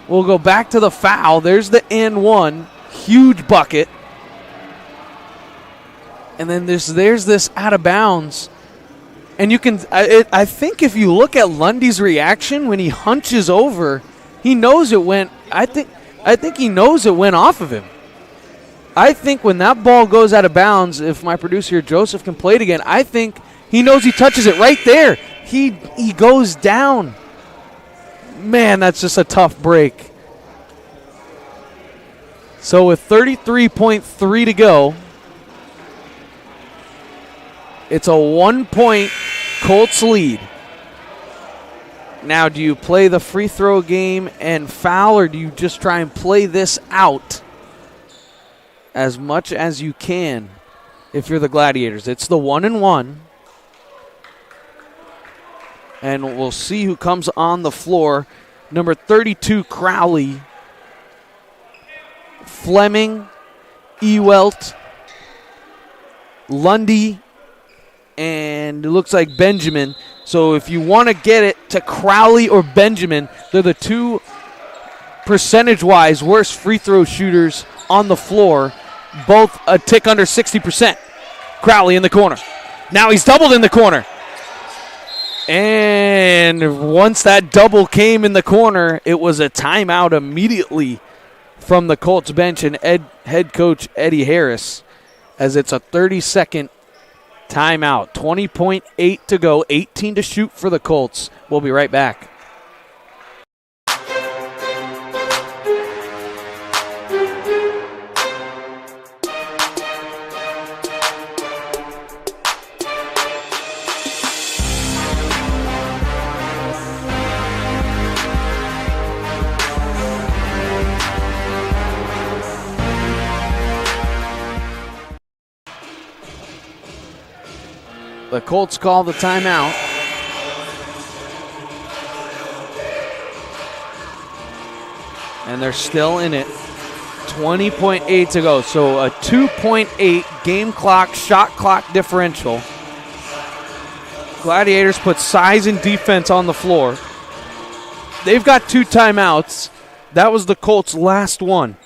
We'll go back to the foul. There's the and one. Huge bucket. And then there's this out of bounds. And you can, I think if you look at Lundy's reaction when he hunches over, he knows it went, I think he knows it went off of him. I think when that ball goes out of bounds, if my producer Joseph can play it again, I think he knows he touches it right there. He goes down. Man, that's just a tough break. So with 33.3 to go, it's a 1-point Colts lead. Now, do you play the free throw game and foul, or do you just try and play this out as much as you can if you're the Gladiators? It's the 1-1. And we'll see who comes on the floor. Number 32, Crowley. Fleming, Ewelt, Lundy, and it looks like Benjamin. So if you want to get it to Crowley or Benjamin, they're the two percentage-wise worst free throw shooters on the floor, both a tick under 60%. Crowley in the corner. Now he's doubled in the corner. And once that double came in the corner, it was a timeout immediately from the Colts bench and head coach Eddie Harris, as it's a 30-second timeout. 20.8 to go, 18 to shoot for the Colts. We'll be right back. The Colts call the timeout. And they're still in it. 20.8 to go. So a 2.8 game clock, shot clock differential. Gladiators put size and defense on the floor. They've got 2 timeouts. That was the Colts' last one.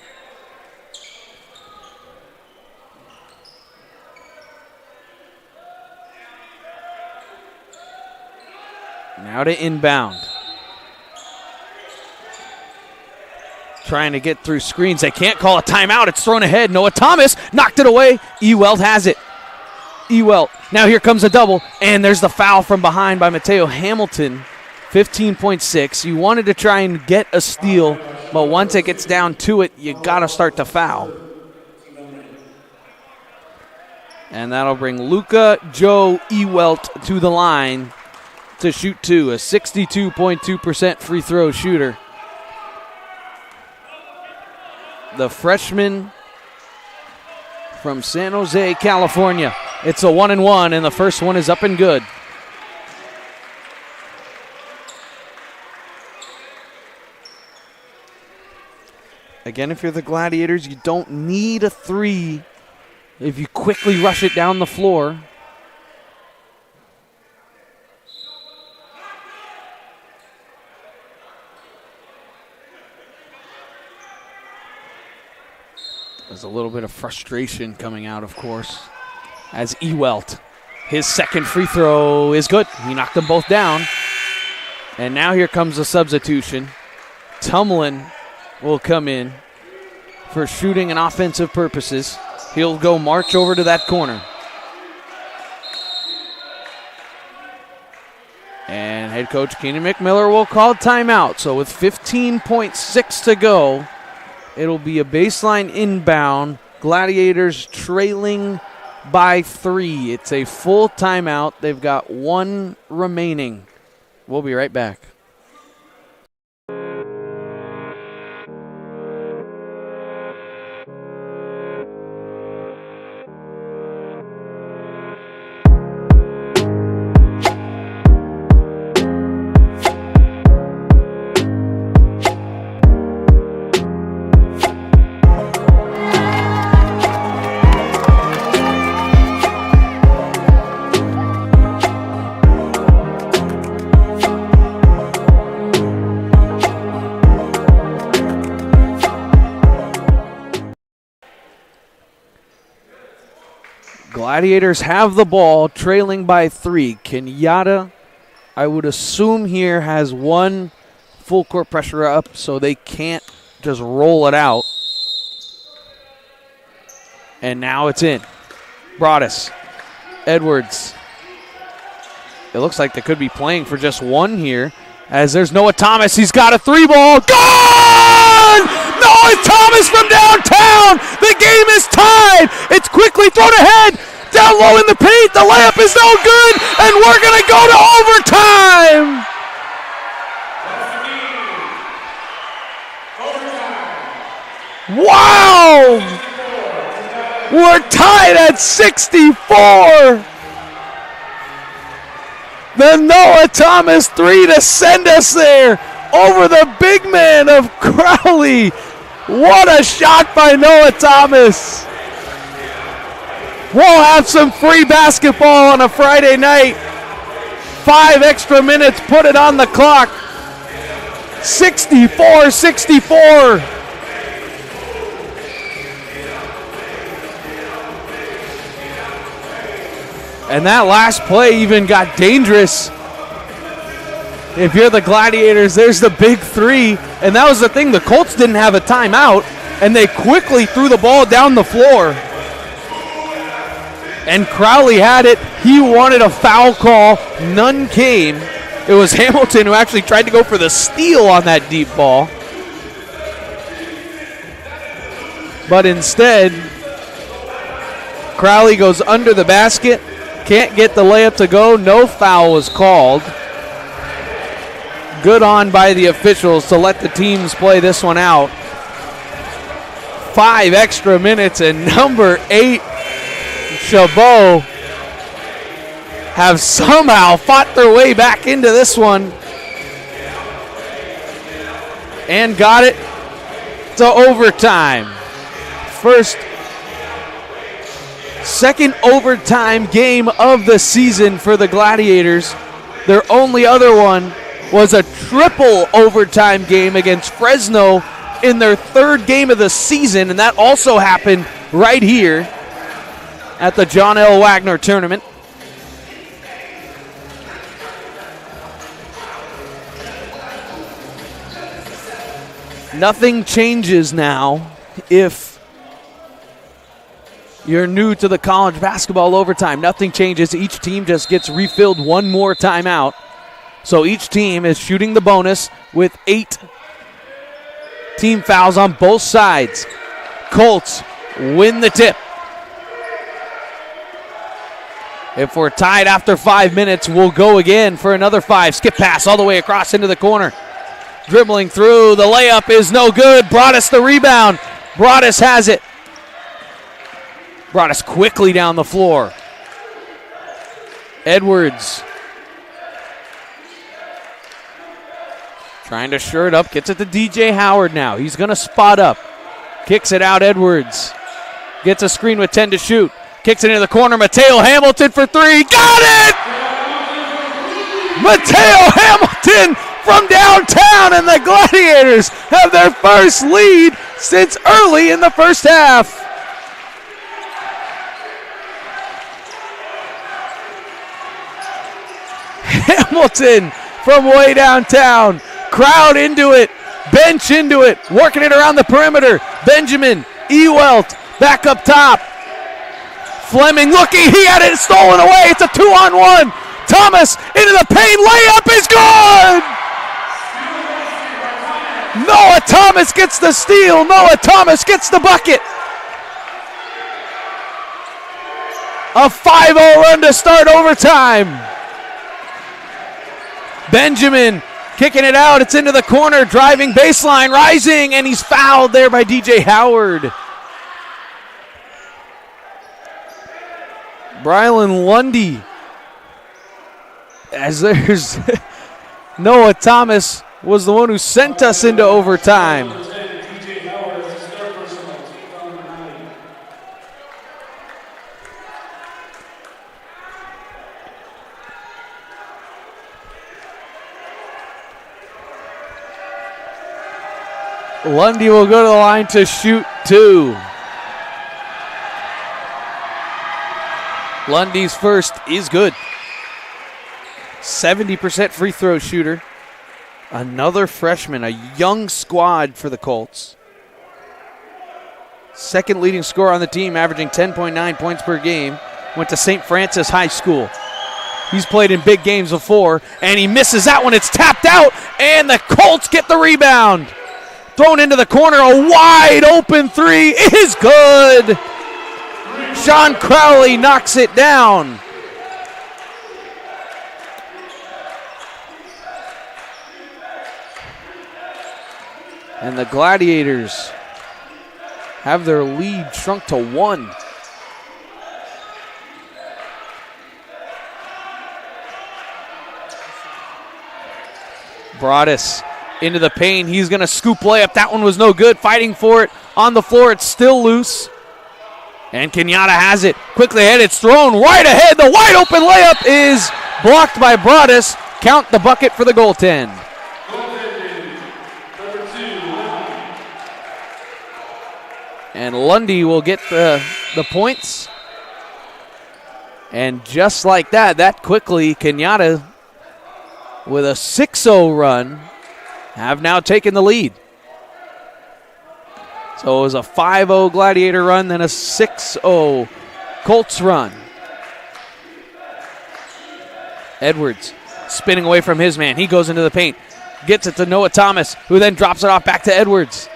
Now to inbound. Trying to get through screens. They can't call a timeout. It's thrown ahead. Noah Thomas knocked it away. Ewelt has it. Ewelt. Now here comes a double. And there's the foul from behind by Mateo Hamilton. 15.6. You wanted to try and get a steal, but once it gets down to it, you got to start to foul. And that'll bring Luka Joe Ewelt to the line to shoot 2, a 62.2% free throw shooter. The freshman from San Jose, California. It's a 1-1, and the first one is up and good. Again, if you're the Gladiators, you don't need a 3. if you quickly rush it down the floor. There's a little bit of frustration coming out, of course, as Ewelt. His second free throw is good. He knocked them both down. And now here comes the substitution. Tumlin will come in for shooting and offensive purposes. He'll go march over to that corner. And head coach Keenan McMiller will call timeout. So with 15.6 to go, it'll be a baseline inbound. Gladiators trailing by 3. It's a full timeout. They've got 1 remaining. We'll be right back. Gladiators have the ball, trailing by 3. Cañada, I would assume here, has 1 full court pressure up, so they can't just roll it out. And now it's in. Broadus, Edwards. It looks like they could be playing for just 1 here, as there's Noah Thomas. He's got a 3-ball. Gone! Noah Thomas from downtown! The game is tied! It's quickly thrown ahead! Down low in the paint, the layup is no good, and we're going to go to overtime! Wow! We're tied at 64! The Noah Thomas 3 to send us there over the big man of Crowley. What a shot by Noah Thomas! We'll have some free basketball on a Friday night. 5 extra minutes, put it on the clock. 64-64. And that last play even got dangerous. If you're the Gladiators, there's the big 3. And that was the thing, the Colts didn't have a timeout, and they quickly threw the ball down the floor. And Crowley had it. He wanted a foul call. None came. It was Hamilton who actually tried to go for the steal on that deep ball. But instead, Crowley goes under the basket. Can't get the layup to go. No foul was called. Good on by the officials to let the teams play this one out. 5 extra minutes, and number 8, Chabot, have somehow fought their way back into this one and got it to overtime. Second overtime game of the season for the Gladiators. Their only other one was a triple overtime game against Fresno in their 3rd game of the season, and that also happened right here at the John L. Wagner tournament. Nothing changes now if you're new to the college basketball overtime. Nothing changes. Each team just gets refilled 1 more timeout. So each team is shooting the bonus with 8 team fouls on both sides. Colts win the tip. If we're tied after 5 minutes, we'll go again for another 5. Skip pass all the way across into the corner. Dribbling through. The layup is no good. Broadus the rebound. Broadus has it. Broadus quickly down the floor. Edwards trying to shore it up. Gets it to DJ Howard now. He's going to spot up. Kicks it out. Edwards Gets a screen with 10 to shoot. Kicks it into the corner. Mateo Hamilton for three. Got it! Mateo Hamilton from downtown, and the Gladiators have their first lead since early in the first half. Hamilton from way downtown. Crowd into it. Bench into it. Working it around the perimeter. Benjamin Ewelt back up top. Fleming looking. He had it stolen away. It's a 2-on-1. Thomas into the paint. Layup is good. Noah Thomas gets the steal. Noah Thomas gets the bucket. A 5-0 run to start overtime. Benjamin kicking it out. It's into the corner. Driving baseline. Rising. And he's fouled there by DJ Howard. Brylan Lundy. As there's Noah Thomas was the one who sent us into overtime. Lundy will go to the line to shoot two. Lundy's first is good. 70% free throw shooter. Another freshman, a young squad for the Colts. Second leading scorer on the team, averaging 10.9 points per game. Went to St. Francis High School. He's played in big games before, and he misses that one. It's tapped out, and the Colts get the rebound. Thrown into the corner, a wide open three is good. Sean Crowley knocks it down. And the Gladiators have their lead shrunk to 1. Broadus into the paint. He's going to scoop layup. That one was no good. Fighting for it on the floor. It's still loose. And Cañada has it. Quickly ahead. It's thrown right ahead. The wide open layup is blocked by Broadus. Count the bucket for the goaltend. And Lundy will get the points. And just like that, that quickly, Cañada with a 6-0 run have now taken the lead. So it was a 5-0 Gladiator run, then a 6-0 Colts run. Edwards spinning away from his man. He goes into the paint. Gets it to Noah Thomas, who then drops it off back to Edwards.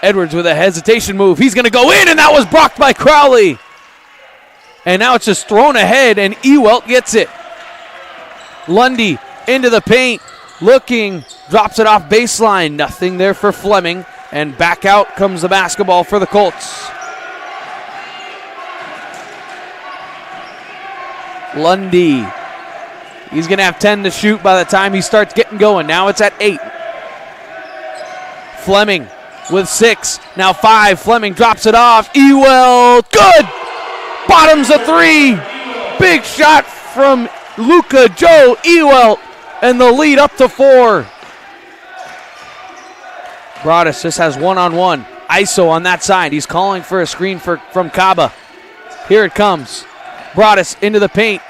Edwards with a hesitation move. He's going to go in, and that was blocked by Crowley. And now it's just thrown ahead, and Ewelt gets it. Lundy into the paint. Looking, drops it off baseline. Nothing there for Fleming. And back out comes the basketball for the Colts. Lundy. He's going to have 10 to shoot by the time he starts getting going. Now it's at 8. Fleming with 6. Now 5. Fleming drops it off. Ewell. Good. Bottoms a 3. Big shot from Luka Joe Ewell. And the lead up to 4. Broadus just has one-on-one. ISO on that side. He's calling for a screen from Caba. Here it comes. Broadus into the paint.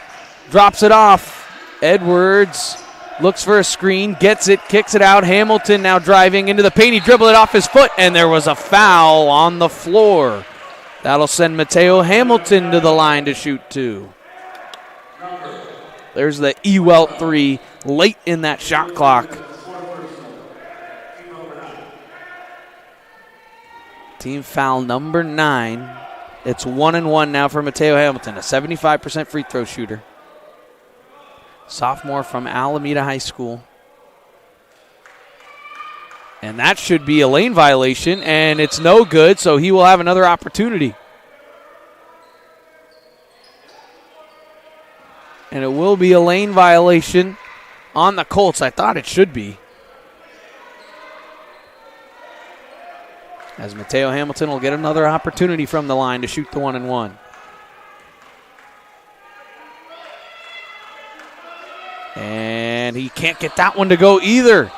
Drops it off. Edwards looks for a screen. Gets it. Kicks it out. Hamilton now driving into the paint. He dribbled it off his foot. And there was a foul on the floor. That'll send Mateo Hamilton to the line to shoot 2. There's the Ewelt 3 late in that shot clock. Team foul number 9. It's 1-1 now for Mateo Hamilton, a 75% free throw shooter. Sophomore from Alameda High School. And that should be a lane violation, and it's no good, so he will have another opportunity. And it will be a lane violation on the Colts. I thought it should be. as Mateo Hamilton will get another opportunity from the line to shoot the 1-and-1. And he can't get that one to go either.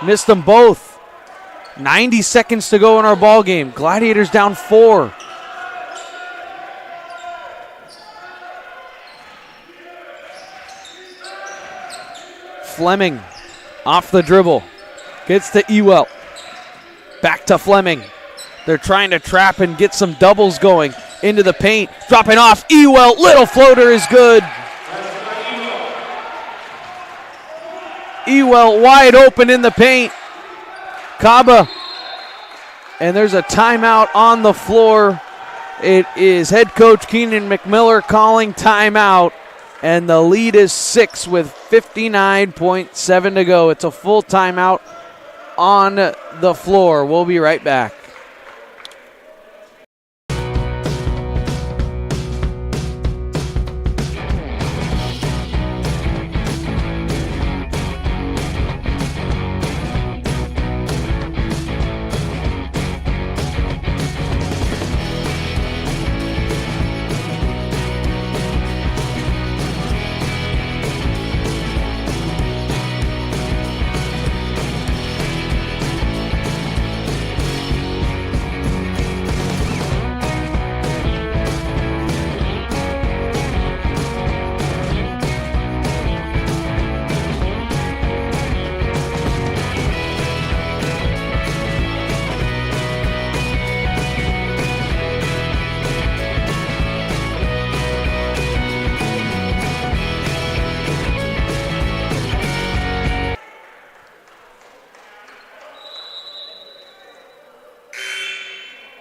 Missed them both. 90 seconds to go in our ball game. Gladiators down 4. Fleming off the dribble. Gets to Ewell. Back to Fleming. They're trying to trap and get some doubles going into the paint. Dropping off Ewell. Little floater is good. Ewell wide open in the paint. Kaba. And there's a timeout on the floor. It is head coach Keenan McMiller calling timeout. And the lead is 6 with 59.7 to go. It's a full timeout on the floor. We'll be right back.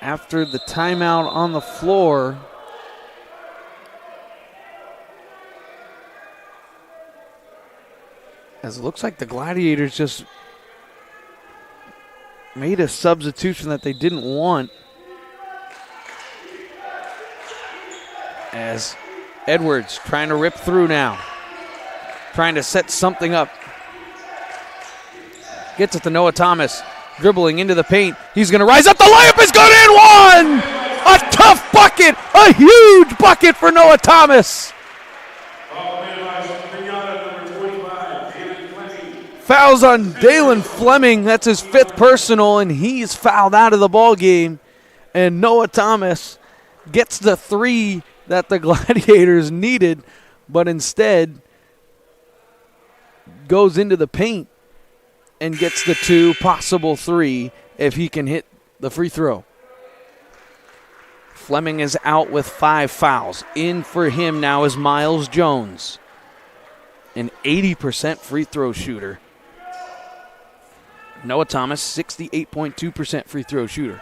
After the timeout on the floor, as it looks like the Gladiators just made a substitution that they didn't want, as Edwards trying to rip through now, trying to set something up. Gets it to Noah Thomas. Dribbling into the paint. He's going to rise up. The layup is good in. 1! A tough bucket. A huge bucket for Noah Thomas. Fouls on Dalen Fleming. That's his 5th personal, and he's fouled out of the ball game. And Noah Thomas gets the 3 that the Gladiators needed, but instead goes into the paint and gets the 2, possible 3, if he can hit the free throw. Fleming is out with 5 fouls. In for him now is Miles Jones, an 80% free throw shooter. Noah Thomas, 68.2% free throw shooter.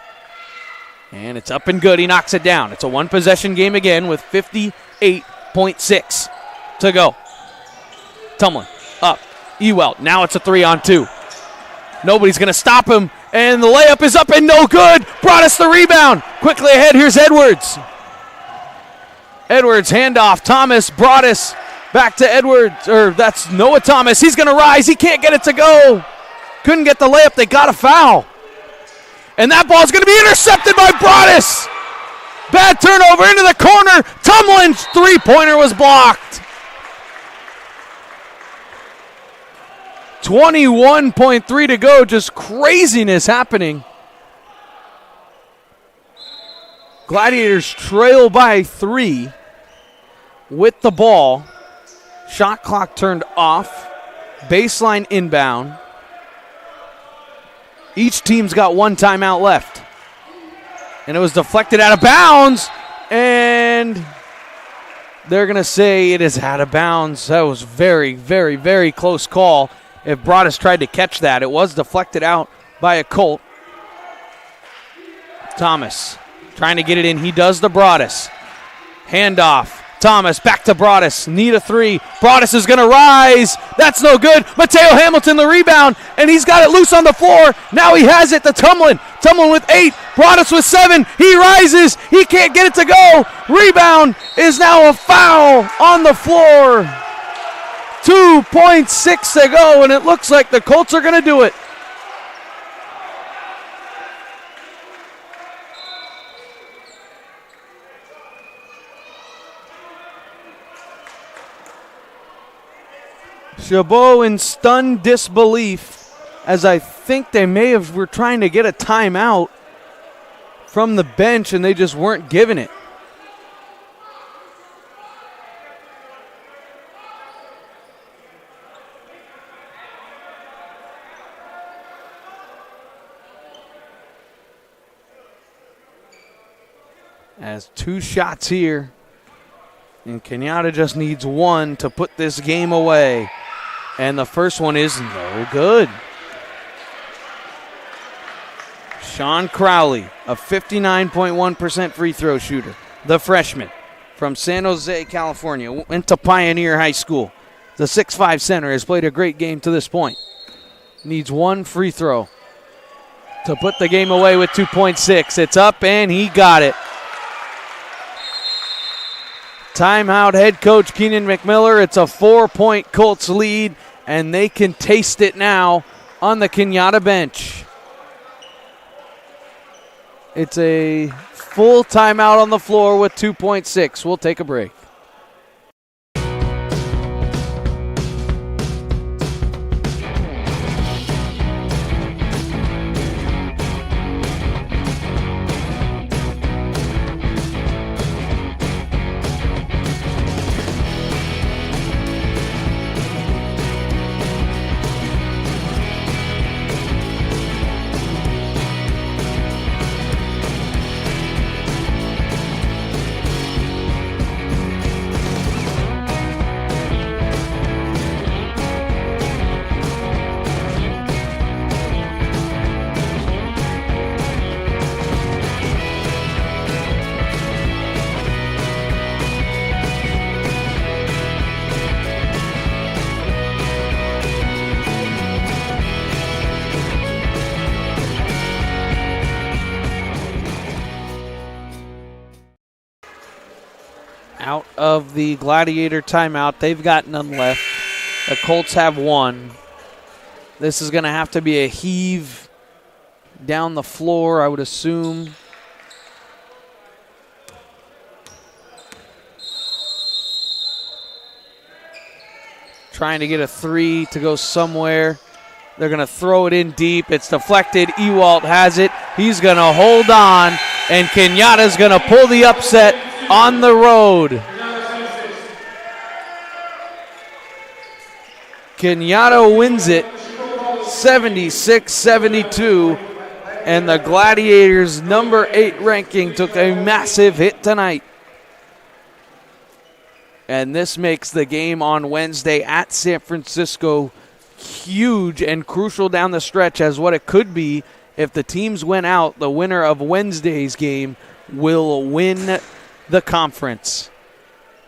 And it's up and good. He knocks it down. It's a one-possession game again with 58.6 to go. Tumlin up. Ewell. Now it's a 3-on-2. Nobody's going to stop him, and the layup is up and no good. Broadus the rebound. Quickly ahead, here's Edwards. Edwards, handoff. Thomas, Broadus, back to Edwards, or that's Noah Thomas. He's going to rise. He can't get it to go. Couldn't get the layup. They got a foul. And that ball is going to be intercepted by Broadus. Bad turnover into the corner. Tumlin's three-pointer was blocked. 21.3 to go. Just craziness happening. Gladiators trail by 3 with the ball. Shot clock turned off. Baseline inbound. Each team's got 1 timeout left. And it was deflected out of bounds. And they're going to say it is out of bounds. That was very, very, very close call. If Broadus tried to catch that, it was deflected out by a Colt. Thomas trying to get it in. He does the Broadus. Handoff. Thomas back to Broadus. Need a 3. Broadus is going to rise. That's no good. Mateo Hamilton the rebound, and he's got it loose on the floor. Now he has it to Tumlin. Tumlin with 8. Broadus with 7. He rises. He can't get it to go. Rebound is now a foul on the floor. 2.6 to go, and it looks like the Colts are going to do it. Chabot in stunned disbelief, as I think they were trying to get a timeout from the bench and they just weren't giving it. As 2 shots here, and Cañada just needs 1 to put this game away. And the first one is no good. Sean Crowley, a 59.1% free throw shooter. The freshman from San Jose, California, went to Pioneer High School. The 6'5 center has played a great game to this point. Needs 1 free throw to put the game away with 2.6. It's up, and he got it. Timeout, head coach Keenan McMiller. It's a 4-point Colts lead, and they can taste it now on the Cañada bench. It's a full timeout on the floor with 2.6. We'll take a break. Out of the Gladiator timeout. They've got none left. The Colts have 1. This is going to have to be a heave down the floor, I would assume. Trying to get a 3 to go somewhere. They're going to throw it in deep. It's deflected. Ewalt has it. He's going to hold on, and Cañada's going to pull the upset on the road. Cañada wins it 76-72, and the Gladiators' number 8 ranking took a massive hit tonight. And this makes the game on Wednesday at San Francisco huge and crucial down the stretch, as what it could be if the teams went out. The winner of Wednesday's game will win the conference.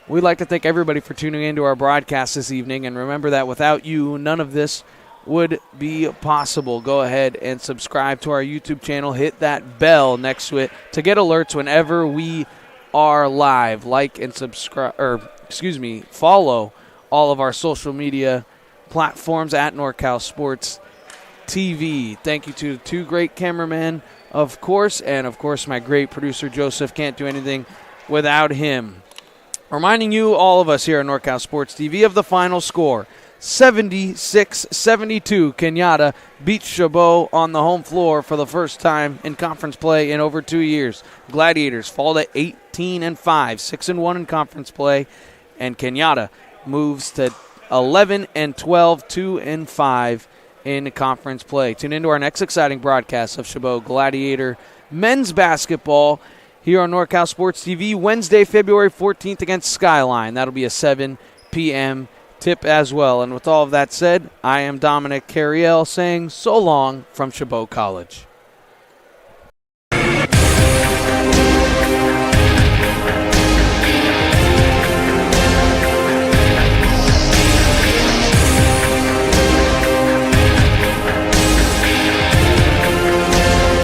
We'd like to thank everybody for tuning into our broadcast this evening, and remember that without you, none of this would be possible. Go ahead and subscribe to our YouTube channel. Hit that bell next to it to get alerts whenever we are live. Like and subscribe, follow all of our social media platforms at NorCal Sports TV. Thank you to 2 great cameramen, of course, and of course my great producer Joseph. Can't do anything without him. Reminding you, all of us here at NorCal Sports TV, of the final score. 76-72, Cañada beats Chabot on the home floor for the first time in conference play in over 2 years. Gladiators fall to 18-5, 6-1 in conference play, and Cañada moves to 11-12, 2-5 in conference play. Tune into our next exciting broadcast of Chabot Gladiator men's basketball here on NorCal Sports TV, Wednesday, February 14th against Skyline. That'll be a 7 p.m. tip as well. And with all of that said, I am Dominic Carriel saying so long from Chabot College.